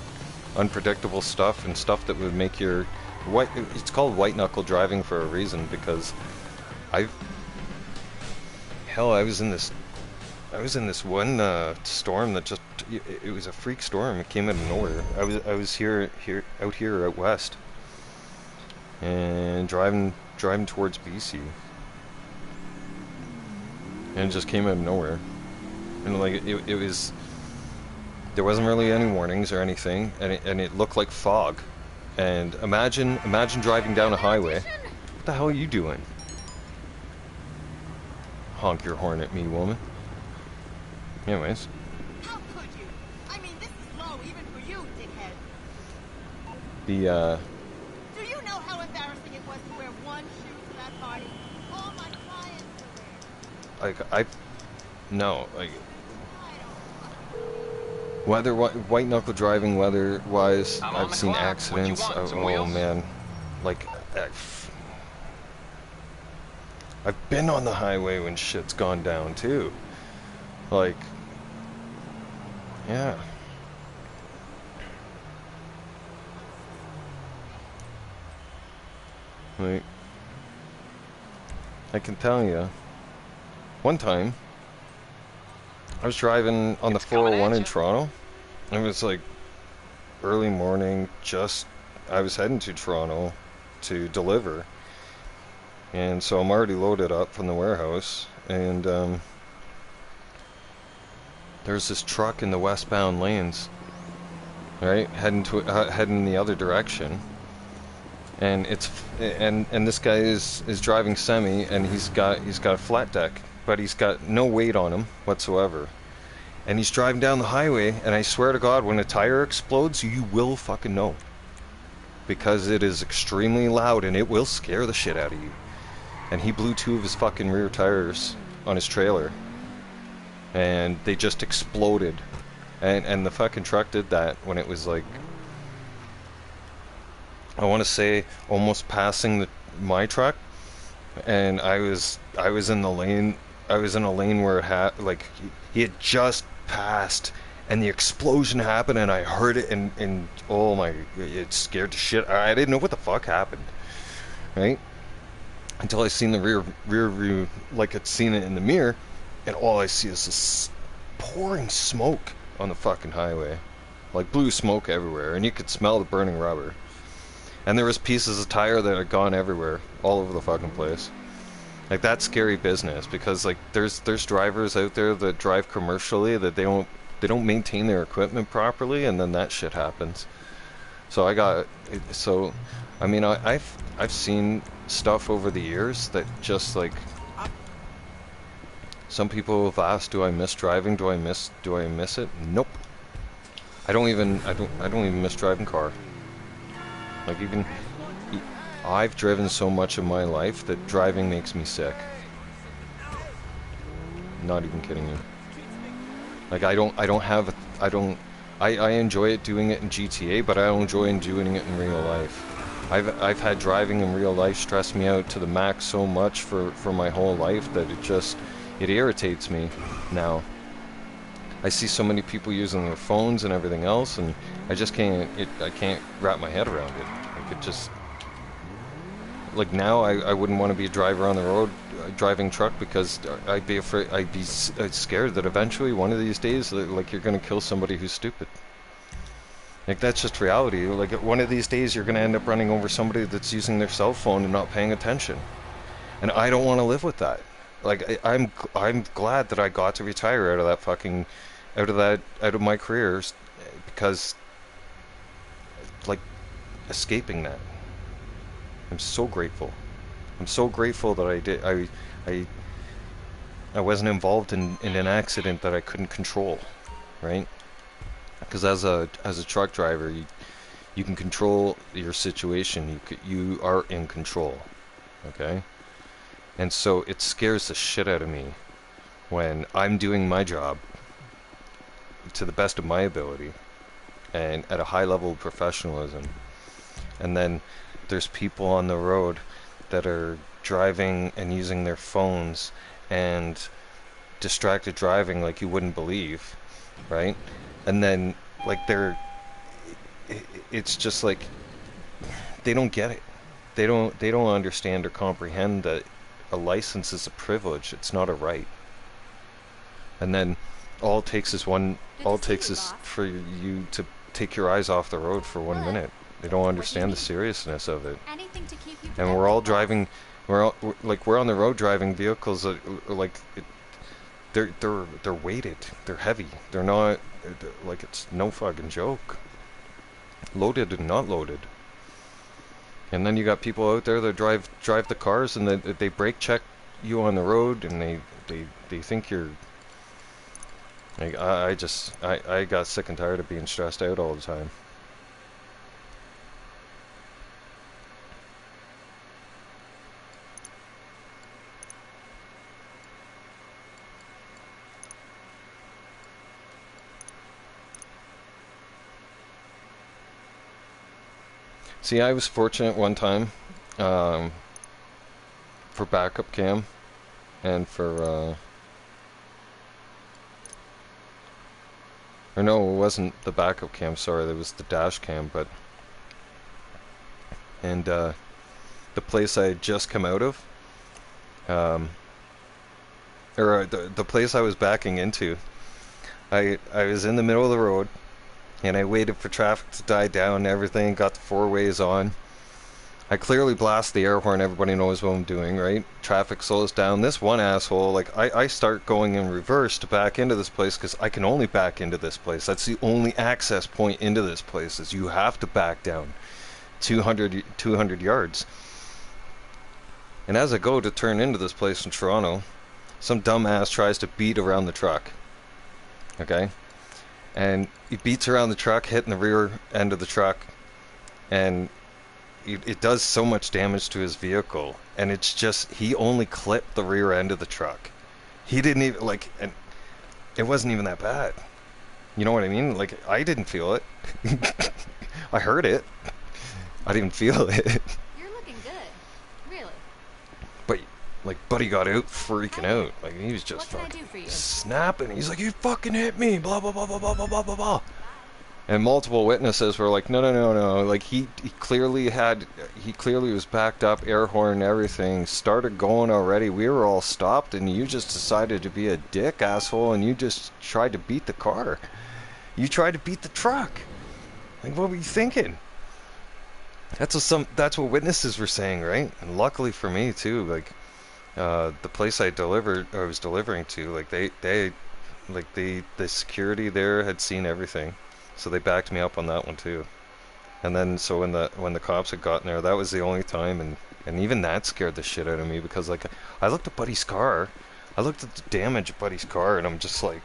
[SPEAKER 5] unpredictable stuff, and stuff that would make your it's called white knuckle driving for a reason, because I was in this one storm that just, it was a freak storm. It came out of nowhere. I was out here out west, and driving towards BC, and it just came out of nowhere. And like it was, there wasn't really any warnings or anything, and it looked like fog. And imagine driving down a highway. What the hell are you doing? Honk your horn at me, woman. Anyways.
[SPEAKER 8] How could you? I mean, this is low even for you, dickhead.
[SPEAKER 7] Do you
[SPEAKER 8] know how embarrassing it was to wear one shoe to that party? All my clients were there.
[SPEAKER 5] No, weather, white knuckle driving weather-wise, I've seen accidents. Oh man, like, I've been on the highway when shit's gone down too. Like, yeah. Like, I can tell you, one time, I was driving on the 401 in Toronto. It was like early morning, I was heading to Toronto to deliver. And so I'm already loaded up from the warehouse, and there's this truck in the westbound lanes, right, heading the other direction. And and this guy is driving semi, and he's got a flat deck, but he's got no weight on him whatsoever. And he's driving down the highway, and I swear to God, when a tire explodes, you will fucking know. Because it is extremely loud, and it will scare the shit out of you. And he blew 2 of his fucking rear tires on his trailer. And they just exploded. And the fucking truck did that when it was like, I want to say, almost passing my truck. And I was in the lane. I was in a lane where it had, like, he had just passed, and the explosion happened, and I heard it, and oh my, it scared the shit. I didn't know what the fuck happened, right? Until I seen the rear view, like I'd seen it in the mirror, and all I see is this pouring smoke on the fucking highway, like blue smoke everywhere, and you could smell the burning rubber. And there was pieces of tire that had gone everywhere, all over the fucking place. Like, that's scary business, because like there's drivers out there that drive commercially that they don't maintain their equipment properly, and then that shit happens. So I mean, I've seen stuff over the years that just like, some people have asked, do I miss driving? Do I miss it? Nope. I don't even miss driving car. Like, I've driven so much of my life that driving makes me sick. Not even kidding you. Like, I enjoy doing it in GTA, but I don't enjoy doing it in real life. I've had driving in real life stress me out to the max so much for my whole life that it irritates me now. I see so many people using their phones and everything else, and I just can't wrap my head around it. Like, it just, like, now I wouldn't want to be a driver on the road driving truck, because I'd be scared that eventually one of these days, like, you're going to kill somebody who's stupid. Like, that's just reality. Like, one of these days you're going to end up running over somebody that's using their cell phone and not paying attention. And I don't want to live with that. Like, I'm glad that I got to retire out of my careers, because, like, escaping that. I'm so grateful. I'm so grateful that I wasn't involved in an accident that I couldn't control, right? Because as a truck driver, you can control your situation. You are in control, okay? And so it scares the shit out of me when I'm doing my job to the best of my ability and at a high level of professionalism, and then there's people on the road that are driving and using their phones and distracted driving like you wouldn't believe, right? And then, like, it's just like, they don't get it. They don't understand or comprehend that a license is a privilege. It's not a right. And then all it takes is for you to take your eyes off the road for 1 minute. They don't understand the seriousness of it. And we're all driving. We're on the road driving vehicles that, like, they're weighted. They're heavy. They're not, like, it's no fucking joke. Loaded and not loaded. And then you got people out there that drive the cars, and they brake check you on the road, and they think you're, like, I got sick and tired of being stressed out all the time. See, I was fortunate one time for backup cam and for or no, it wasn't the backup cam, sorry, that was the dash cam, but and the place I had just come out of, or the place I was backing into, I was in the middle of the road, and I waited for traffic to die down and everything, got the four ways on. I clearly blast the air horn, everybody knows what I'm doing, right? Traffic slows down. This one asshole, like, I start going in reverse to back into this place because I can only back into this place. That's the only access point into this place, is you have to back down 200 yards. And as I go to turn into this place in Toronto, some dumbass tries to beat around the truck. Okay? And he beats around the truck, hitting the rear end of the truck, and it does so much damage to his vehicle, and it's just, he only clipped the rear end of the truck. He didn't even, like, and it wasn't even that bad. You know what I mean? Like, I didn't feel it. I heard it. I didn't feel it.
[SPEAKER 4] You're looking good. Really.
[SPEAKER 5] But, like, Buddy got out freaking out. Like, he was just
[SPEAKER 4] What can I do for you?
[SPEAKER 5] snapping. He's like, you fucking hit me, blah, blah, blah, blah, blah, blah, blah, blah, blah. And multiple witnesses were like, no. Like, he clearly was backed up, air horn and everything, started going already. We were all stopped, and you just decided to be a dick, asshole, and you just tried to beat the car. You tried to beat the truck. Like, what were you thinking? That's what witnesses were saying, right? And luckily for me too, like, the place I was delivering to, like, the security there had seen everything. So they backed me up on that one too. And then so when the cops had gotten there, that was the only time, and even that scared the shit out of me, because, like, I looked at Buddy's car, I looked at the damage of Buddy's car, and I'm just like,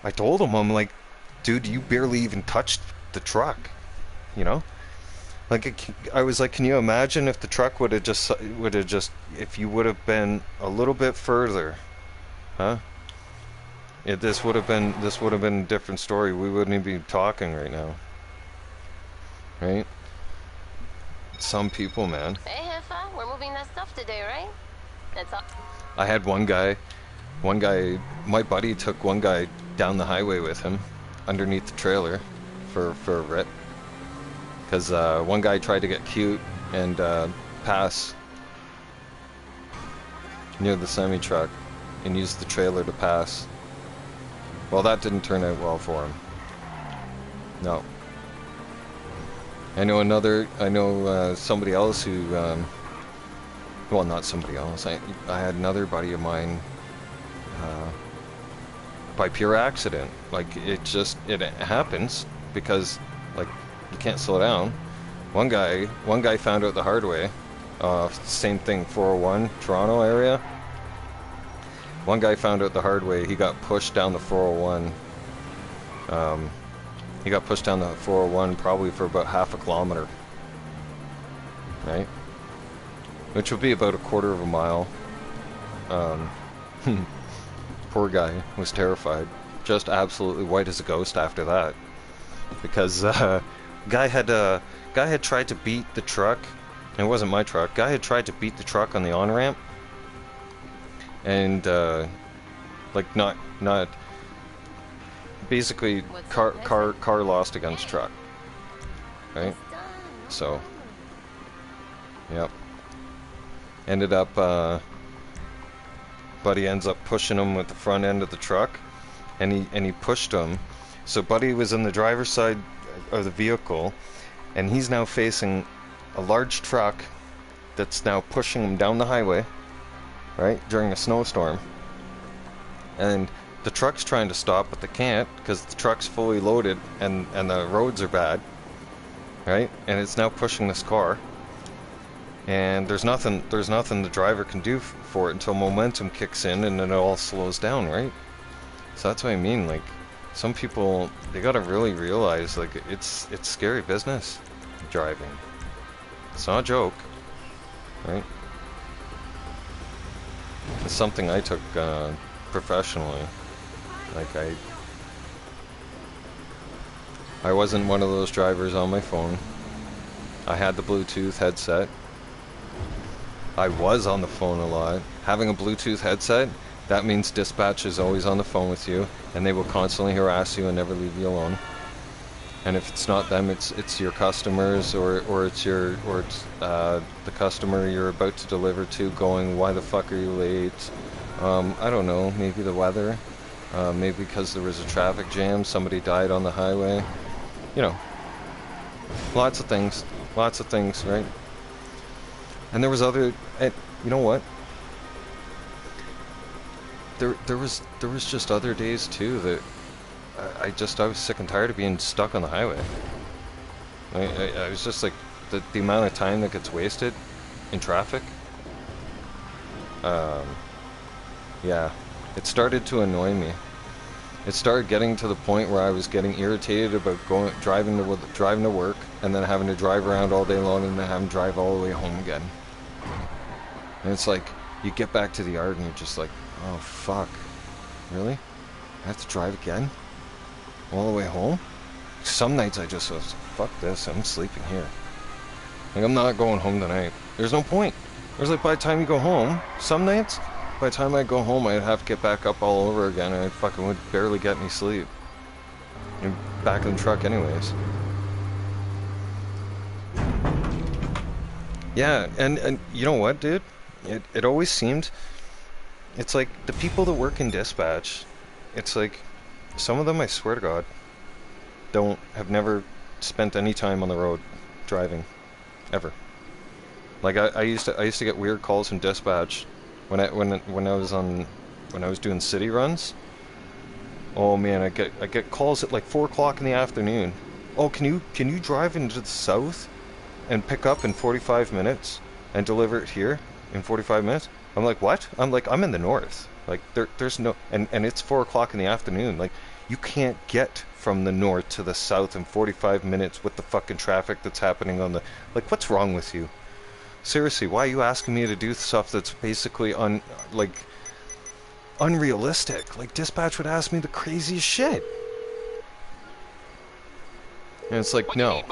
[SPEAKER 5] I told him, I'm like, dude, you barely even touched the truck, you know? Like, I was like, can you imagine if the truck would have just if you would have been a little bit further, huh? This would have been a different story. We wouldn't even be talking right now, right? Some people, man.
[SPEAKER 9] Hey, Heffa, we're moving that stuff today, right? That's all.
[SPEAKER 5] I had one guy, my buddy took one guy down the highway with him, underneath the trailer, for a rip. Because one guy tried to get cute and pass near the semi-truck and used the trailer to pass. Well, that didn't turn out well for him. No. I know somebody else who, well, not somebody else. I had another buddy of mine, by pure accident. Like, it happens because, like, you can't slow down. One guy found out the hard way. Same thing, 401, Toronto area. One guy found out the hard way. He got pushed down the 401. He got pushed down the 401 probably for about half a kilometer. Right? Which would be about a quarter of a mile. Poor guy was terrified. Just absolutely white as a ghost after that. Because guy had tried to beat the truck. It wasn't my truck. Guy had tried to beat the truck on the on-ramp. And like not basically car lost against truck. Right? So yep. Ended up Buddy ends up pushing him with the front end of the truck, and he pushed him. So Buddy was in the driver's side of the vehicle, and he's now facing a large truck that's now pushing him down the highway, right, during a snowstorm. And the truck's trying to stop, but they can't because the truck's fully loaded and the roads are bad, right? And it's now pushing this car. And there's nothing the driver can do for it until momentum kicks in, and then it all slows down, right? So that's what I mean. Like, some people, they gotta really realize, like, it's scary business, driving. It's not a joke, right? It's something I took professionally. Like, I wasn't one of those drivers on my phone. I had the Bluetooth headset. I was on the phone a lot. Having a Bluetooth headset, that means dispatch is always on the phone with you, and they will constantly harass you and never leave you alone. And if it's not them, it's your customers, or it's the customer you're about to deliver to going, why the fuck are you late? I don't know, maybe the weather, maybe because there was a traffic jam, somebody died on the highway. you know, lots of things, right? And there was other, and you know what? There was just other days too that I was sick and tired of being stuck on the highway. I was just like, the amount of time that gets wasted in traffic. Yeah, it started to annoy me. It started getting to the point where I was getting irritated about driving to work, and then having to drive around all day long, and then having to drive all the way home again. And it's like, you get back to the yard and you're just like, oh fuck, really? I have to drive again? All the way home? Some nights I just was, fuck this, I'm sleeping here. Like, I'm not going home tonight. There's no point. There's like, by the time you go home, some nights, by the time I go home, I'd have to get back up all over again, and I fucking would barely get any sleep. I'm back in the truck anyways. Yeah, and you know what, dude? It always seemed, it's like, the people that work in dispatch, it's like, some of them, I swear to God, have never spent any time on the road driving, ever. Like, I used to get weird calls from dispatch when I was doing city runs. Oh man, I get calls at like 4 o'clock in the afternoon. Oh, can you drive into the south and pick up in 45 minutes and deliver it here in 45 minutes? I'm like, what? I'm like, I'm in the north. Like, there's no, and it's 4 o'clock in the afternoon. Like, you can't get from the north to the south in 45 minutes with the fucking traffic that's happening on the, like, what's wrong with you? Seriously, why are you asking me to do stuff that's basically unrealistic? Like, dispatch would ask me the craziest shit. And it's like, no.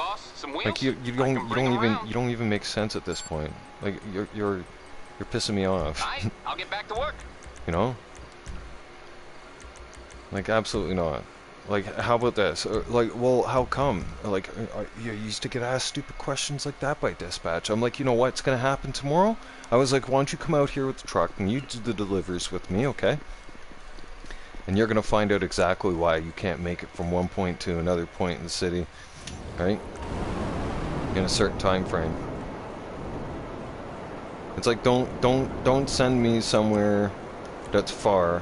[SPEAKER 5] Like, you don't even make sense at this point. Like, you're pissing me off.
[SPEAKER 6] I'll get back to work.
[SPEAKER 5] You know? Like, absolutely not. Like, how about this? Like, well, how come? Like, you used to get asked stupid questions like that by dispatch. I'm like, you know what's gonna happen tomorrow? I was like, why don't you come out here with the truck and you do the deliveries with me, okay? And you're gonna find out exactly why you can't make it from one point to another point in the city, right? In a certain time frame. It's like, don't send me somewhere that's far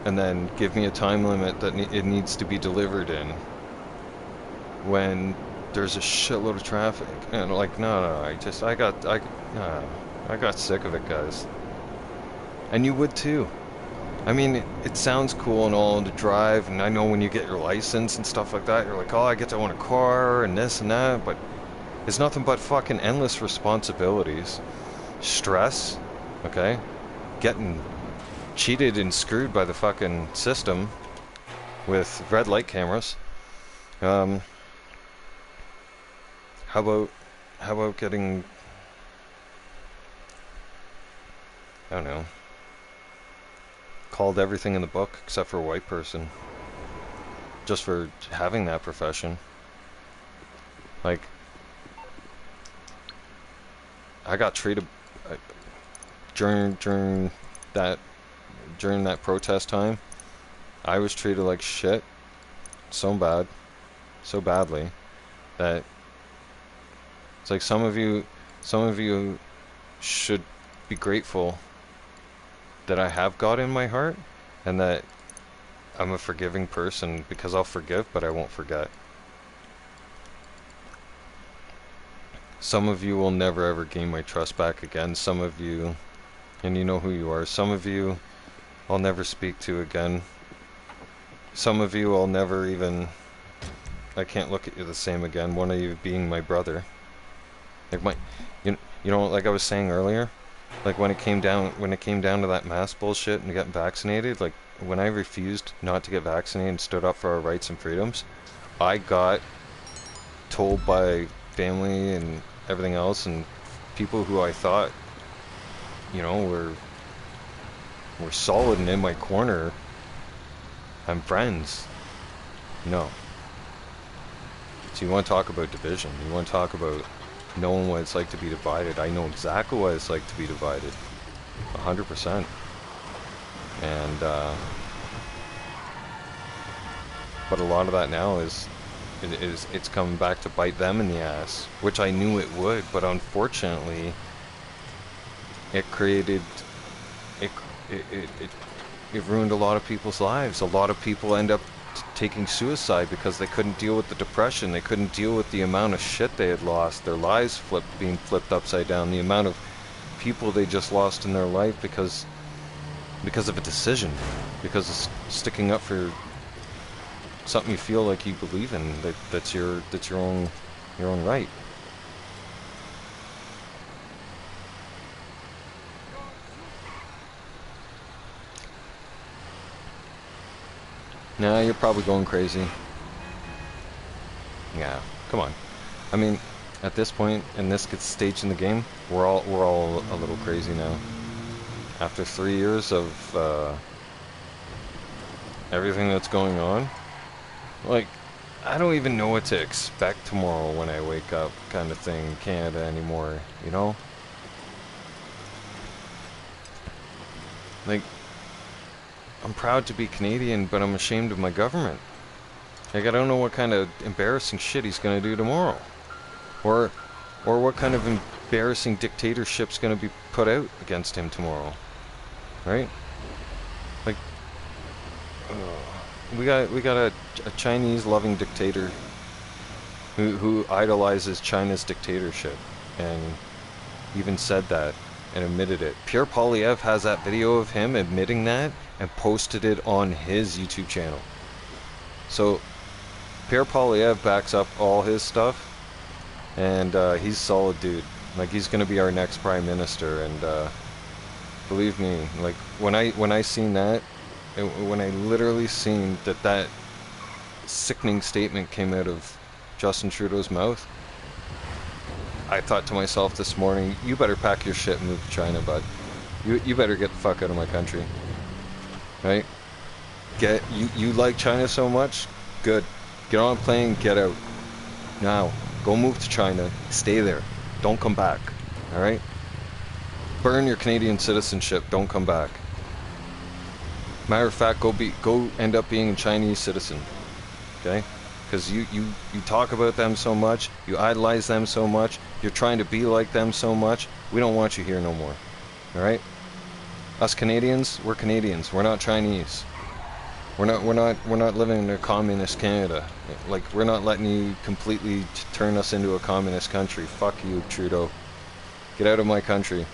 [SPEAKER 5] and then give me a time limit that it needs to be delivered in when there's a shitload of traffic. And like, no, I got sick of it, guys. And you would too. I mean, it sounds cool and all to drive, and I know when you get your license and stuff like that, you're like, oh, I get to own a car and this and that, but it's nothing but fucking endless responsibilities. Stress, okay? Getting cheated and screwed by the fucking system with red light cameras. How about getting, I don't know, called everything in the book except for a white person just for having that profession? Like, I got treated during that protest time. I was treated like shit so badly that it's like some of you should be grateful that I have God in my heart and that I'm a forgiving person, because I'll forgive but I won't forget. Some of you will never ever gain my trust back again. Some of you, and you know who you are, some of you I'll never speak to again. Some of you I'll never even, I can't look at you the same again, one of you being my brother. Like you know, like I was saying earlier, like when it came down to that mask bullshit and getting vaccinated, like when I refused not to get vaccinated and stood up for our rights and freedoms, I got told by family and everything else and people who I thought, you know, were solid and in my corner, I'm friends. No. So you want to talk about division, you want to talk about knowing what it's like to be divided. I know exactly what it's like to be divided, 100%. And but a lot of that now is it's coming back to bite them in the ass, which I knew it would, but unfortunately, it created it ruined a lot of people's lives. A lot of people end up taking suicide because they couldn't deal with the depression. They couldn't deal with the amount of shit they had lost, their lives being flipped upside down, the amount of people they just lost in their life because of a decision, because of sticking up for something you feel like you believe in, that's your own right. Nah, you're probably going crazy. Yeah, come on. I mean, at this point, in this stage in the game, we're all a little crazy now. After 3 years of everything that's going on, like, I don't even know what to expect tomorrow when I wake up, kind of thing, Canada anymore, you know? Like, I'm proud to be Canadian, but I'm ashamed of my government. Like, I don't know what kind of embarrassing shit he's gonna do tomorrow. Or what kind of embarrassing dictatorship's gonna be put out against him tomorrow. Right? Like, we got a Chinese-loving dictator who idolizes China's dictatorship, and even said that and admitted it. Pierre Poilievre has that video of him admitting that and posted it on his YouTube channel. So Pierre Poilievre backs up all his stuff, and he's a solid dude. Like, he's gonna be our next prime minister, and believe me, like, when I seen that, when I literally seen that sickening statement came out of Justin Trudeau's mouth, I thought to myself this morning, you better pack your shit and move to China, bud. You better get the fuck out of my country. Right? You like China so much? Good. Get on a plane, get out. Now, go move to China, stay there. Don't come back. Alright? Burn your Canadian citizenship, don't come back. Matter of fact, go end up being a Chinese citizen. Okay? Because you talk about them so much, you idolize them so much, you're trying to be like them so much, we don't want you here no more. Alright? Us Canadians, we're Canadians. We're not Chinese. We're not living in a communist Canada. Like, we're not letting you completely turn us into a communist country. Fuck you, Trudeau. Get out of my country.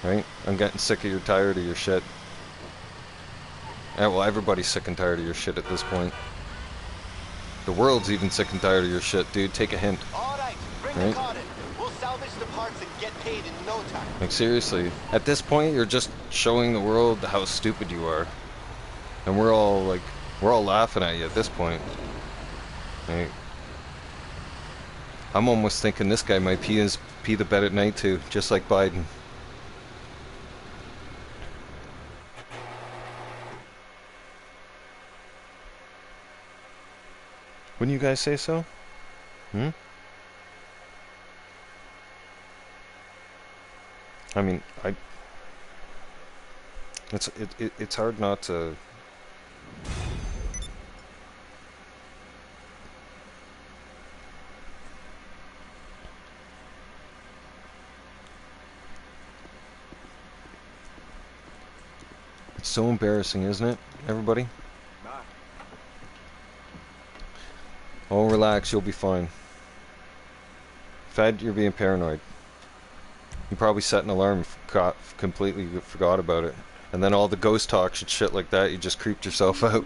[SPEAKER 5] Right? I'm getting sick of tired of your shit. Yeah, well, everybody's sick and tired of your shit at this point. The world's even sick and tired of your shit, dude. Take a hint.
[SPEAKER 6] Alright, bring the card in. We'll salvage the parts and get paid in no time.
[SPEAKER 5] Like, seriously. At this point, you're just showing the world how stupid you are. And we're all laughing at you at this point. Right? I'm almost thinking this guy might pee the bed at night too, just like Biden. Wouldn't you guys say so? Hmm? I mean, it's hard not to. It's so embarrassing, isn't it, everybody? Oh, relax, you'll be fine. Fed, you're being paranoid. You probably set an alarm and completely forgot about it. And then all the ghost talk and shit like that, you just creeped yourself out.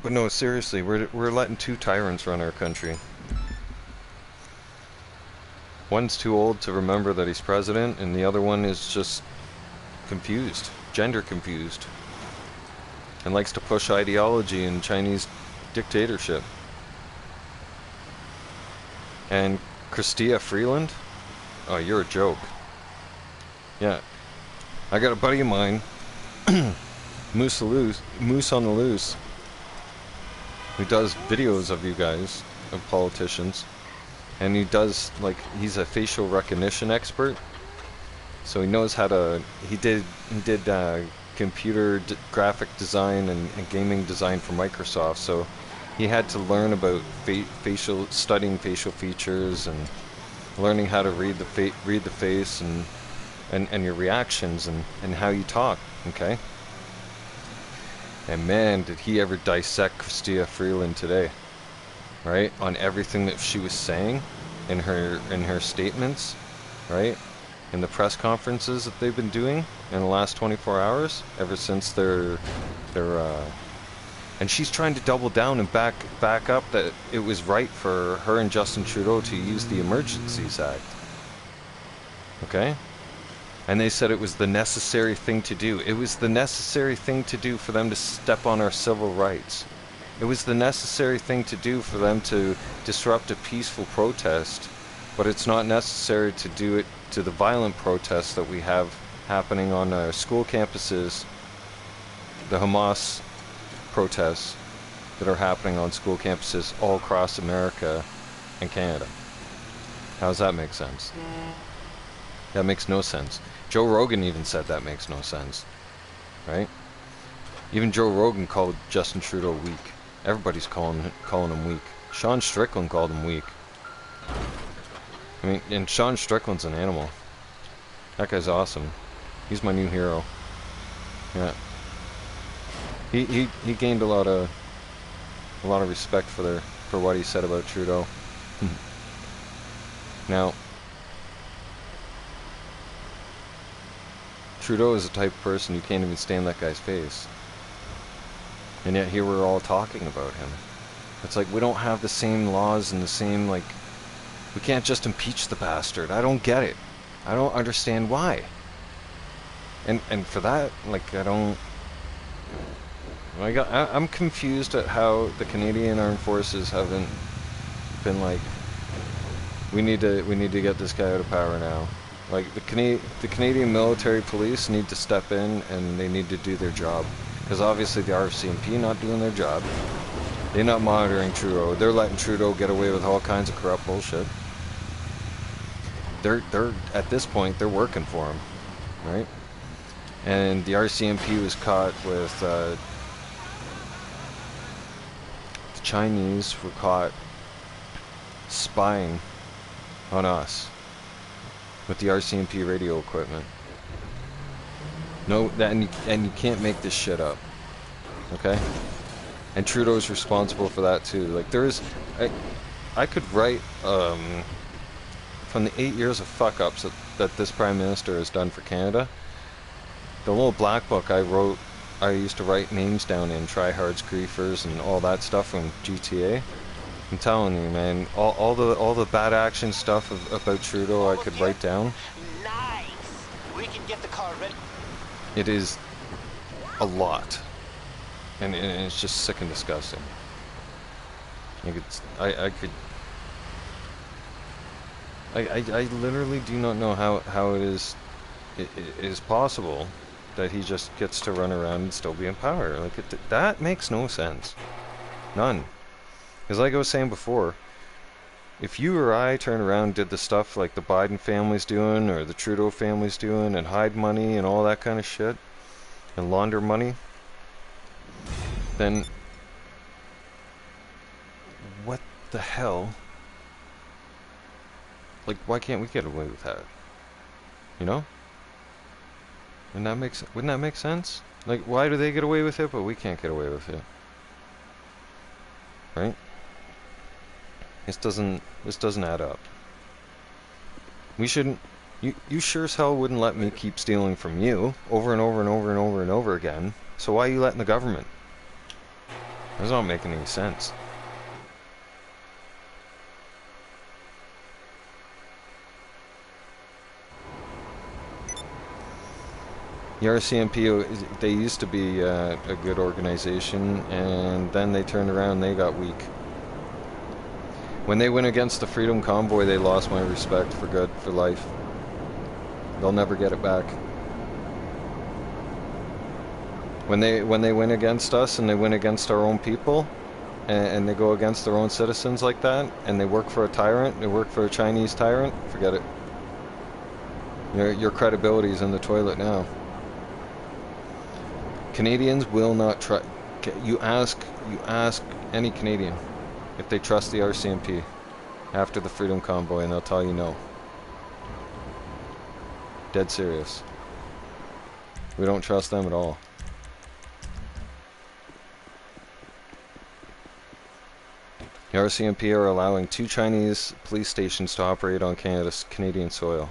[SPEAKER 5] But no, seriously, we're letting two tyrants run our country. One's too old to remember that he's president, and the other one is just confused, gender confused, and likes to push ideology and Chinese dictatorship. And Chrystia Freeland? Oh, you're a joke. Yeah. I got a buddy of mine, Moose on the Loose, who does videos of you guys, of politicians. And he does, like, he's a facial recognition expert. So he knows how to. He did computer graphic design and gaming design for Microsoft. So he had to learn about studying facial features and learning how to read the face and your reactions and how you talk. Okay. And man, did he ever dissect Chrystia Freeland today, right? On everything that she was saying in her statements, right? In the press conferences that they've been doing in the last 24 hours, ever since their and she's trying to double down and back up that it was right for her and Justin Trudeau to use the Emergencies Act. Okay? And they said it was the necessary thing to do. It was the necessary thing to do for them to step on our civil rights. It was the necessary thing to do for them to disrupt a peaceful protest, but it's not necessary to do it to the violent protests that we have happening on our school campuses, the Hamas protests that are happening on school campuses all across America and Canada. How does that make sense? That makes no sense. Joe Rogan even said that makes no sense, right? Even Joe Rogan called Justin Trudeau weak. Everybody's calling him weak. Sean Strickland called him weak. I mean, and Sean Strickland's an animal. That guy's awesome. He's my new hero. Yeah. He gained a lot of respect for what he said about Trudeau. Now, Trudeau is the type of person you can't even stand that guy's face. And yet here we're all talking about him. It's like we don't have the same laws and the same, like, we can't just impeach the bastard. I don't get it. I don't understand why. And for that, like, I'm confused at how the Canadian Armed Forces haven't been like, we need to get this guy out of power now. Like, the Canadian military police need to step in and they need to do their job. Because obviously the RCMP not doing their job. They're not monitoring Trudeau. They're letting Trudeau get away with all kinds of corrupt bullshit. They're at this point, they're working for him, right? And the RCMP was caught with, the Chinese were caught spying on us with the RCMP radio equipment. No, and you can't make this shit up, okay? And Trudeau's responsible for that too. Like, there is, I could write from the 8 years of fuck-ups that this Prime Minister has done for Canada. The little black book I wrote, I used to write names down in, tryhards, griefers, and all that stuff from GTA. I'm telling you, man, all the bad action stuff about Trudeau I could write down.
[SPEAKER 6] Nice. We can get the car ready.
[SPEAKER 5] It is a lot, and it's just sick and disgusting. I literally do not know how it is possible that he just gets to run around and still be in power. Like, that makes no sense. None. Because like I was saying before, if you or I turn around and did the stuff like the Biden family's doing or the Trudeau family's doing and hide money and all that kind of shit and launder money, then what the hell? Like, why can't we get away with that? You know? Wouldn't that make sense? Like, why do they get away with it, but we can't get away with it? Right? This doesn't add up. We shouldn't. You sure as hell wouldn't let me keep stealing from you over and over and over and over and over again. So why are you letting the government? That's not making any sense. The RCMP, they used to be a good organization, and then they turned around and they got weak. When they went against the Freedom Convoy, they lost my respect for good, for life. They'll never get it back. When they went against us and they went against our own people, and they go against their own citizens like that, and they work for a tyrant, they work for a Chinese tyrant, forget it. Your credibility is in the toilet now. Canadians will not trust. You ask any Canadian if they trust the RCMP after the Freedom Convoy, and they'll tell you no. Dead serious. We don't trust them at all. The RCMP are allowing 2 Chinese police stations to operate on Canadian soil.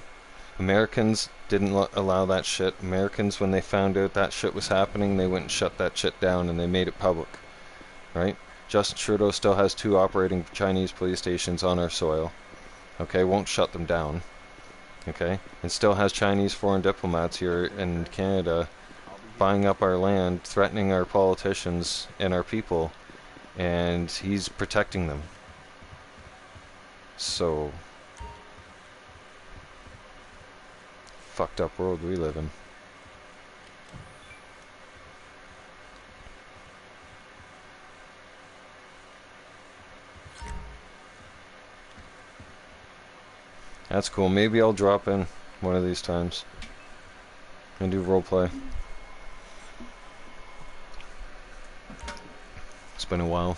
[SPEAKER 5] Americans didn't allow that shit. Americans, when they found out that shit was happening, they went and shut that shit down, and they made it public. Right? Justin Trudeau still has 2 operating Chinese police stations on our soil. Okay, won't shut them down. Okay, and still has Chinese foreign diplomats here in Canada buying up our land, threatening our politicians and our people, and he's protecting them. So, fucked up world we live in. That's cool. Maybe I'll drop in one of these times and do roleplay. It's been a while.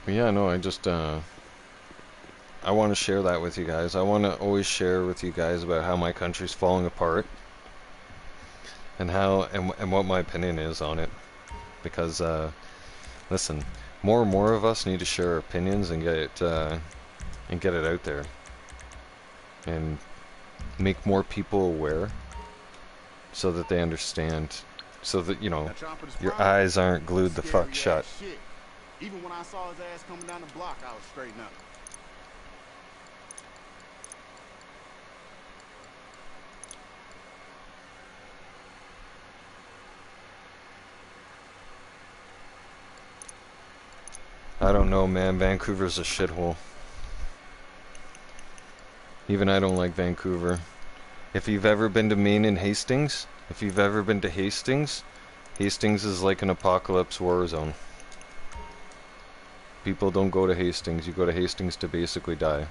[SPEAKER 5] But yeah, no, I just I want to share that with you guys. I want to always share with you guys about how my country's falling apart and how and what my opinion is on it. Because listen, more and more of us need to share our opinions and get it out there and make more people aware so that they understand, so that, you know, your eyes aren't glued the fuck shut.
[SPEAKER 2] Even when I saw his ass coming down the block, I was straighten up.
[SPEAKER 5] I don't know, man. Vancouver's a shithole. Even I don't like Vancouver. If you've ever been to Maine and Hastings, Hastings is like an apocalypse war zone. People don't go to Hastings. You go to Hastings to basically die.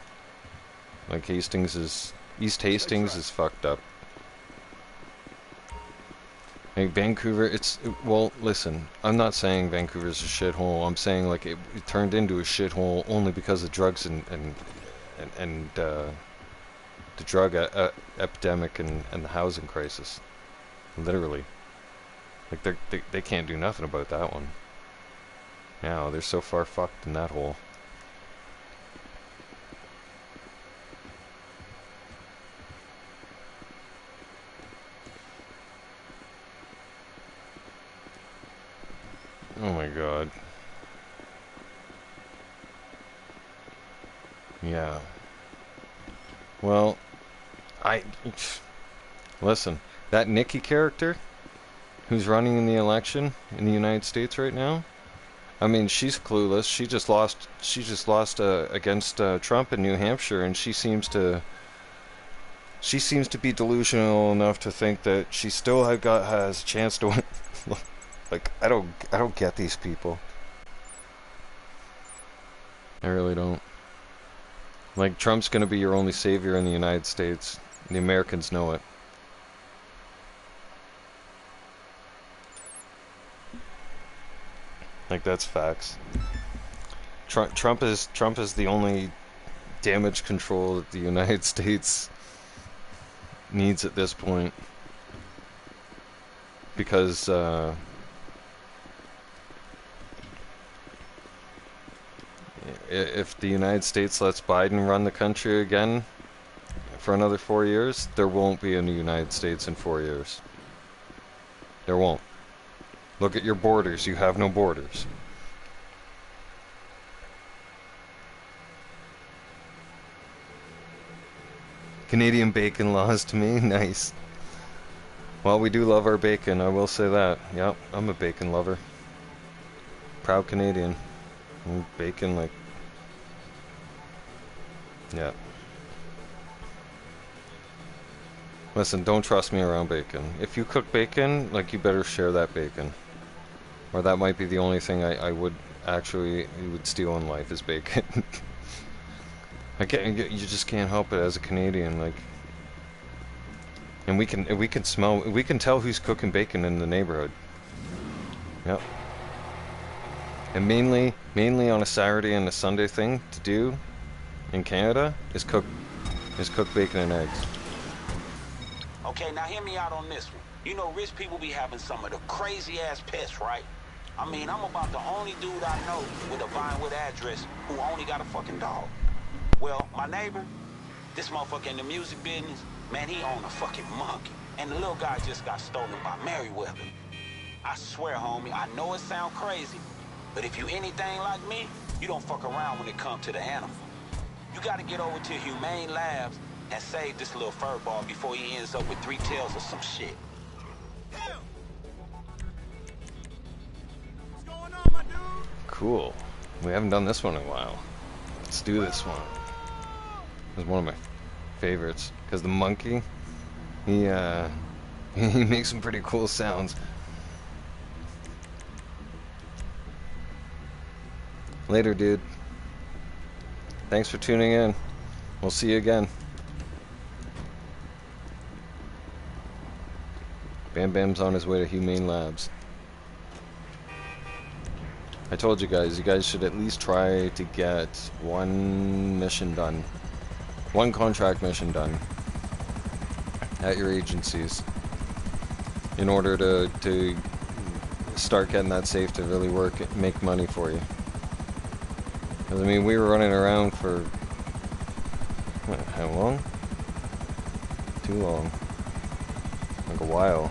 [SPEAKER 5] Like East Hastings is fucked up. Like Vancouver, well, listen, I'm not saying Vancouver's a shithole. I'm saying like it turned into a shithole only because of drugs and the drug epidemic and the housing crisis. Literally. Like they can't do nothing about that one. Now they're so far fucked in that hole. Oh my god. Yeah. Well, listen, that Nikki character who's running in the election in the United States right now, I mean, she's clueless. She just lost against Trump in New Hampshire, and she seems to be delusional enough to think that she still has a chance to win. Like, I don't get these people. I really don't. Like, Trump's gonna be your only savior in the United States. The Americans know it. Like, that's facts. Trump is the only damage control that the United States needs at this point. Because if the United States lets Biden run the country again for another 4 years, there won't be a new United States in 4 years. There won't. Look at your borders. You have no borders. Canadian bacon laws to me? Nice. Well, we do love our bacon, I will say that. Yep, I'm a bacon lover. Proud Canadian. Bacon, like... Yeah. Listen, don't trust me around bacon. If you cook bacon, like, you better share that bacon. Or that might be the only thing I would actually would steal in life is bacon. You just can't help it as a Canadian, like. And we can tell who's cooking bacon in the neighborhood. Yep. And mainly on a Saturday and a Sunday thing to do in Canada is cook bacon and eggs.
[SPEAKER 10] Okay, now hear me out on this one. You know, rich people be having some of the crazy ass pets, right? I mean, I'm about the only dude I know with a Vinewood address who only got a fucking dog. Well, my neighbor, this motherfucker in the music business, man, he owned a fucking monkey. And the little guy just got stolen by Merriweather. I swear, homie, I know it sound crazy, but if you anything like me, you don't fuck around when it comes to the animal. You gotta get over to Humane Labs and save this little furball before he ends up with 3 tails or some shit.
[SPEAKER 2] What's going on, my dude?
[SPEAKER 5] Cool. We haven't done this one in a while. Let's do this one. It's one of my favorites because the monkey, he makes some pretty cool sounds. Later, dude. Thanks for tuning in. We'll see you again. Bam Bam's on his way to Humane Labs. I told you guys should at least try to get one mission done. One contract mission done at your agencies in order to start getting that safe to really work, make money for you. Because I mean, we were running around for what, how long? Too long. Like a while.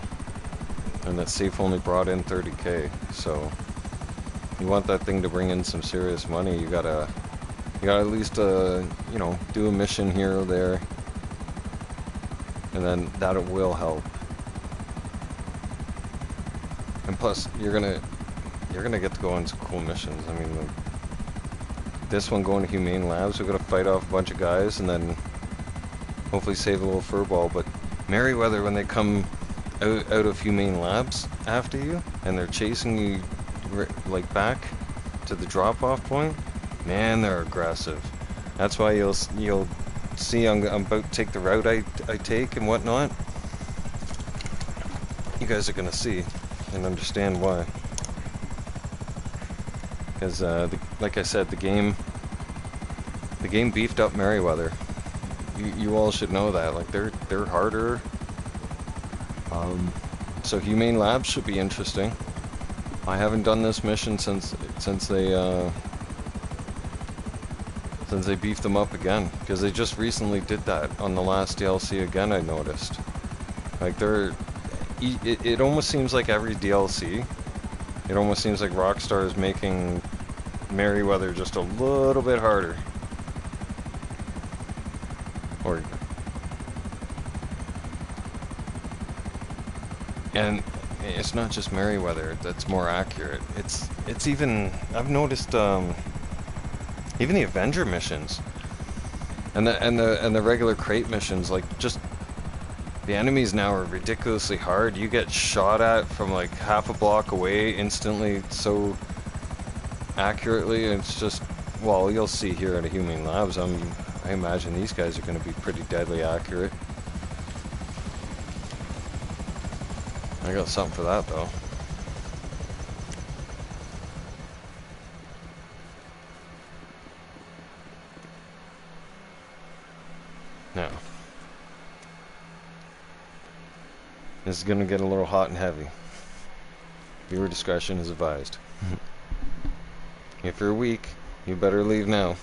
[SPEAKER 5] And that safe only brought in 30K. So you want that thing to bring in some serious money, you gotta at least you know, do a mission here or there, and then that will help. And plus, you're gonna get to go on some cool missions. I mean, like, this one going to Humane Labs, we're gonna fight off a bunch of guys and then hopefully save a little furball. But Merriweather, when they come out of Humane Labs after you and they're chasing you like back to the drop-off point, man, they're aggressive. That's why you'll see I'm about to take the route I take and whatnot. You guys are gonna see and understand why. Because like I said, the game beefed up Merriweather. You all should know that. Like, they're harder. So Humane Labs should be interesting. I haven't done this mission since they beefed them up again, because they just recently did that on the last DLC again. I noticed, like, it almost seems like every DLC, it almost seems like Rockstar is making Merriweather just a little bit harder. And it's not just Merriweather that's more accurate. It's even, I've noticed even the Avenger missions and the regular crate missions, like, just the enemies now are ridiculously hard. You get shot at from like half a block away instantly, so accurately. And it's just, well, you'll see here at a Humane Labs, I imagine these guys are going to be pretty deadly accurate. I got something for that, though. Now, this is gonna get a little hot and heavy. Viewer discretion is advised. If you're weak, you better leave now.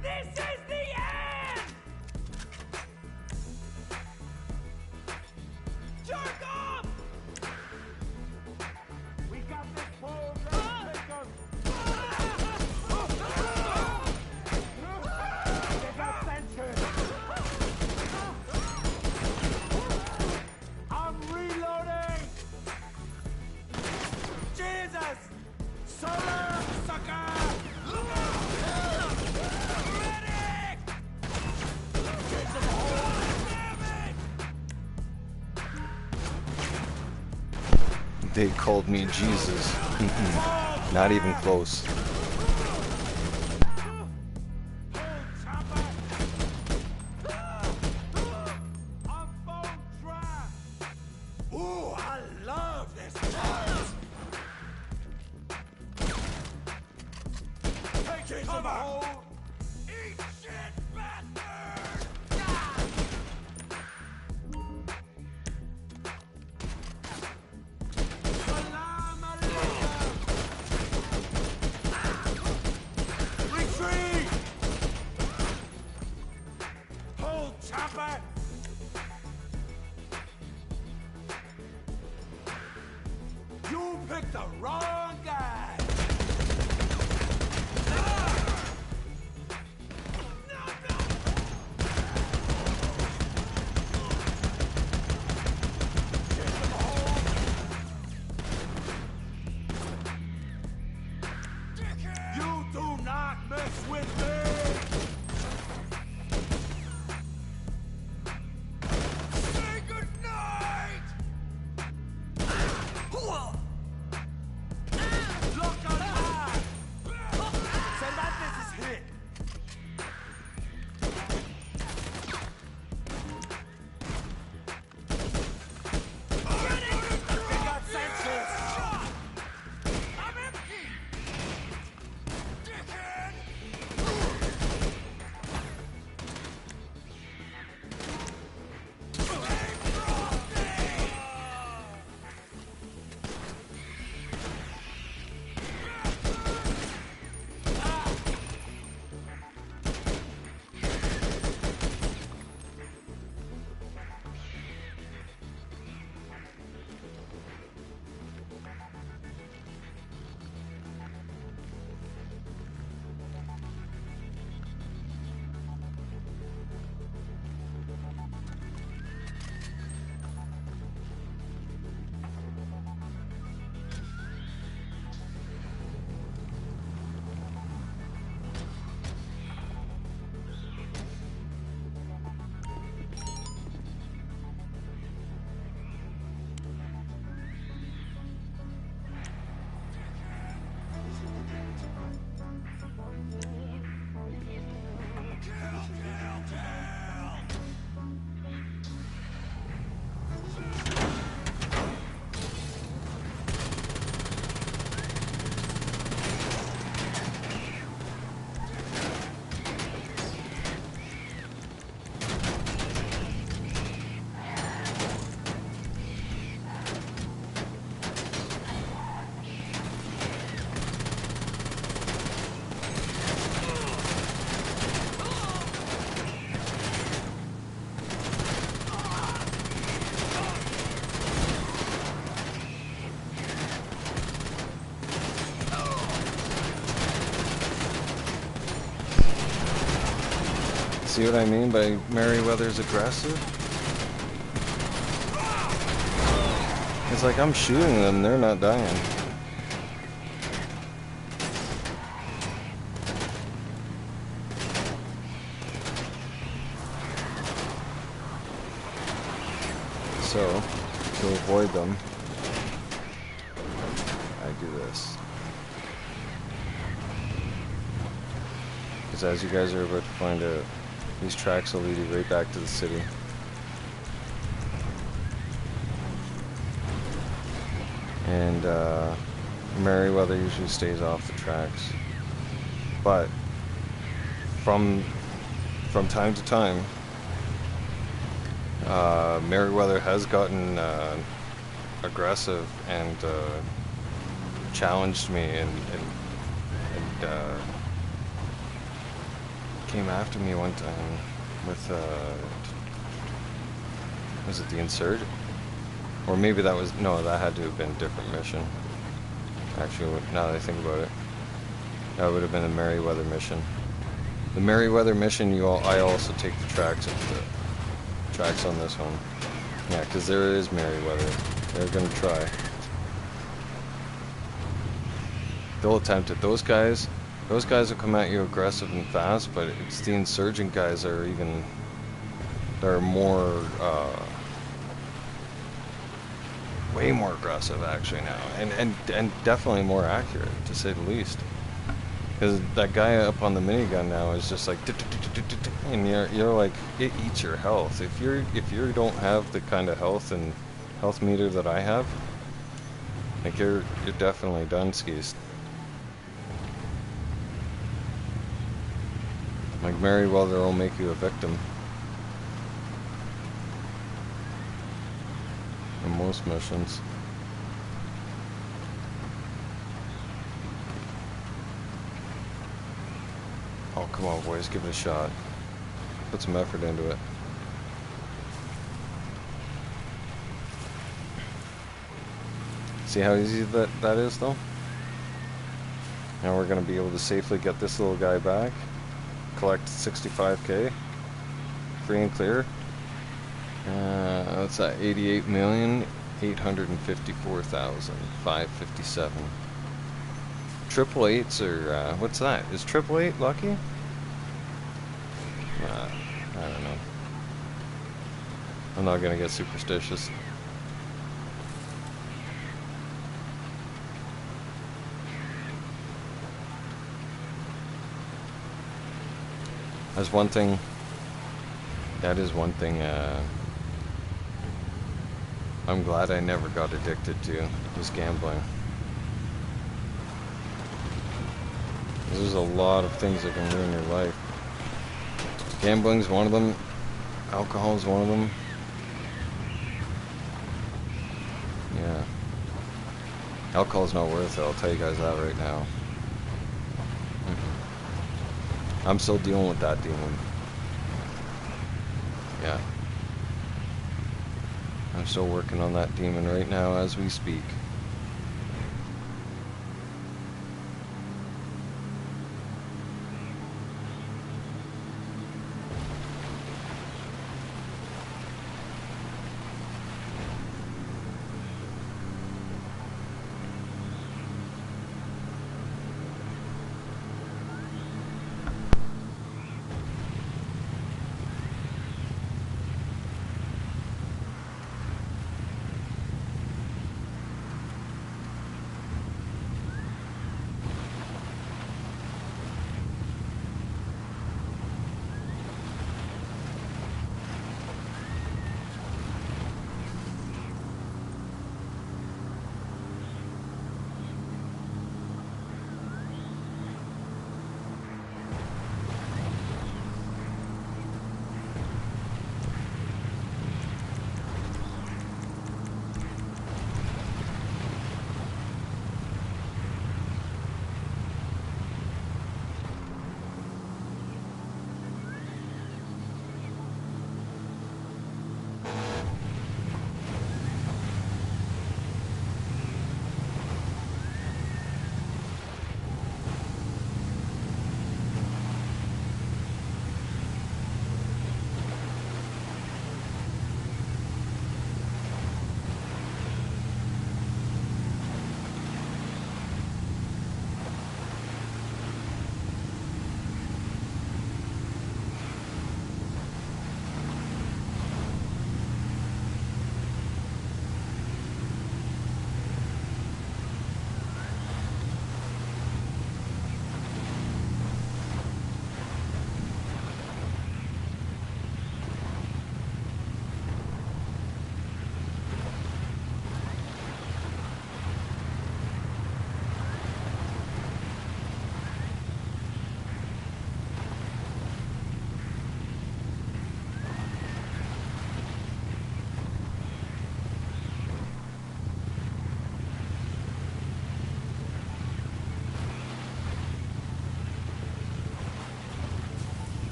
[SPEAKER 8] This is the
[SPEAKER 5] They called me Jesus. Not even close.
[SPEAKER 10] Ooh, I love this part. Take it to the hole. Eat shit, bastard! Salam alaikum. Retreat! Hold, chopper! You picked the wrong guy! You do not mess with me! Say goodnight! Look alive! Cervantes is hit! They got Sanchez! I'm empty! Dickhead!
[SPEAKER 5] See what I mean by Merryweather's aggressive? It's like I'm shooting them, they're not dying. So, to avoid them, I do this. Because as you guys are about to find out, these tracks will lead you right back to the city. And Merryweather usually stays off the tracks. But from time to time, Merryweather has gotten aggressive and challenged me and came after me one time with was it the Insurgent? Or maybe that was, no, that had to have been a different mission. Actually, now that I think about it, that would have been the Merryweather mission. The Merryweather mission, I also take the tracks on this one. Yeah, because there is Merryweather. They're gonna try. They'll attempt it. Those guys will come at you aggressive and fast, but it's the Insurgent guys that are more way more aggressive actually now, and definitely more accurate to say the least. Because that guy up on the minigun now is just like, and you're like, it eats your health. If you don't have the kind of health and health meter that I have, like you're definitely done skis. Like Merryweather will make you a victim. In most missions. Oh, come on, boys, give it a shot. Put some effort into it. See how easy that is, though? Now we're going to be able to safely get this little guy back. Collect 65k. Free and clear. What's that? 88,854,557. Triple eights or what's that? Is triple eight lucky? I don't know. I'm not gonna get superstitious. That's one thing. That is one thing. I'm glad I never got addicted to was gambling. There's a lot of things that can ruin your life. Gambling's one of them. Alcohol's one of them. Yeah. Alcohol's not worth it, I'll tell you guys that right now. I'm still dealing with that demon. Yeah. I'm still working on that demon right now as we speak.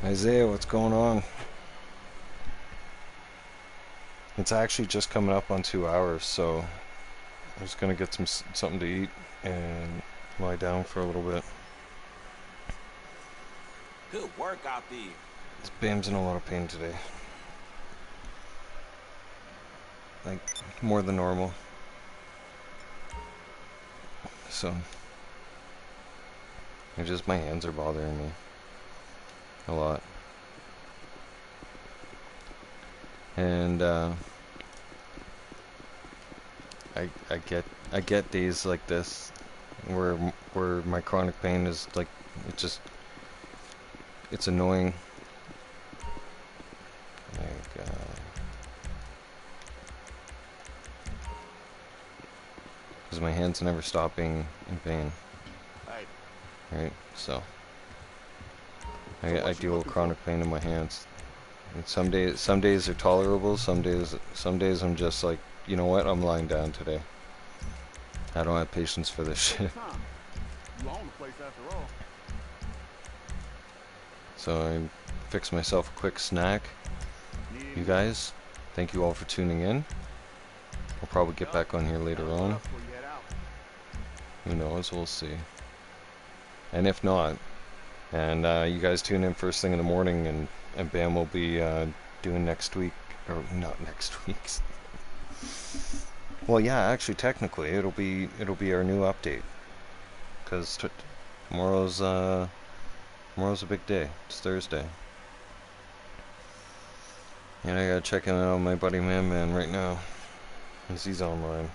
[SPEAKER 5] Isaiah, what's going on? It's actually just coming up on 2 hours, so I'm just gonna get something to eat and lie down for a little bit.
[SPEAKER 10] Good work out there.
[SPEAKER 5] This Bam's in a lot of pain today. Like, more than normal. So, it's just my hands are bothering me a lot. And I get days like this where my chronic pain is like, it's annoying. Like because my hands never stop being in pain. Right, so I deal with chronic pain in my hands. And some days are tolerable. Some days I'm just like, you know what? I'm lying down today. I don't have patience for this shit.
[SPEAKER 2] You own the place after all.
[SPEAKER 5] So I fix myself a quick snack. You guys, thank you all for tuning in. I'll probably get back on here later on. Who knows? We'll see. And if not, and you guys tune in first thing in the morning, and Bam will be doing next week, or not next week. Well, yeah, actually, technically, it'll be our new update, because tomorrow's a big day. It's Thursday, and I gotta check in on my buddy Man right now, because he's online.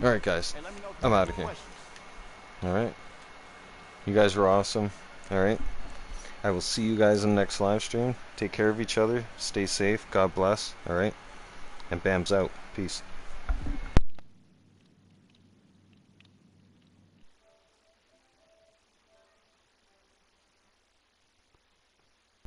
[SPEAKER 5] Alright guys, I'm out of here. Alright. You guys were awesome. Alright. I will see you guys in the next live stream. Take care of each other. Stay safe. God bless. Alright. And Bam's out. Peace.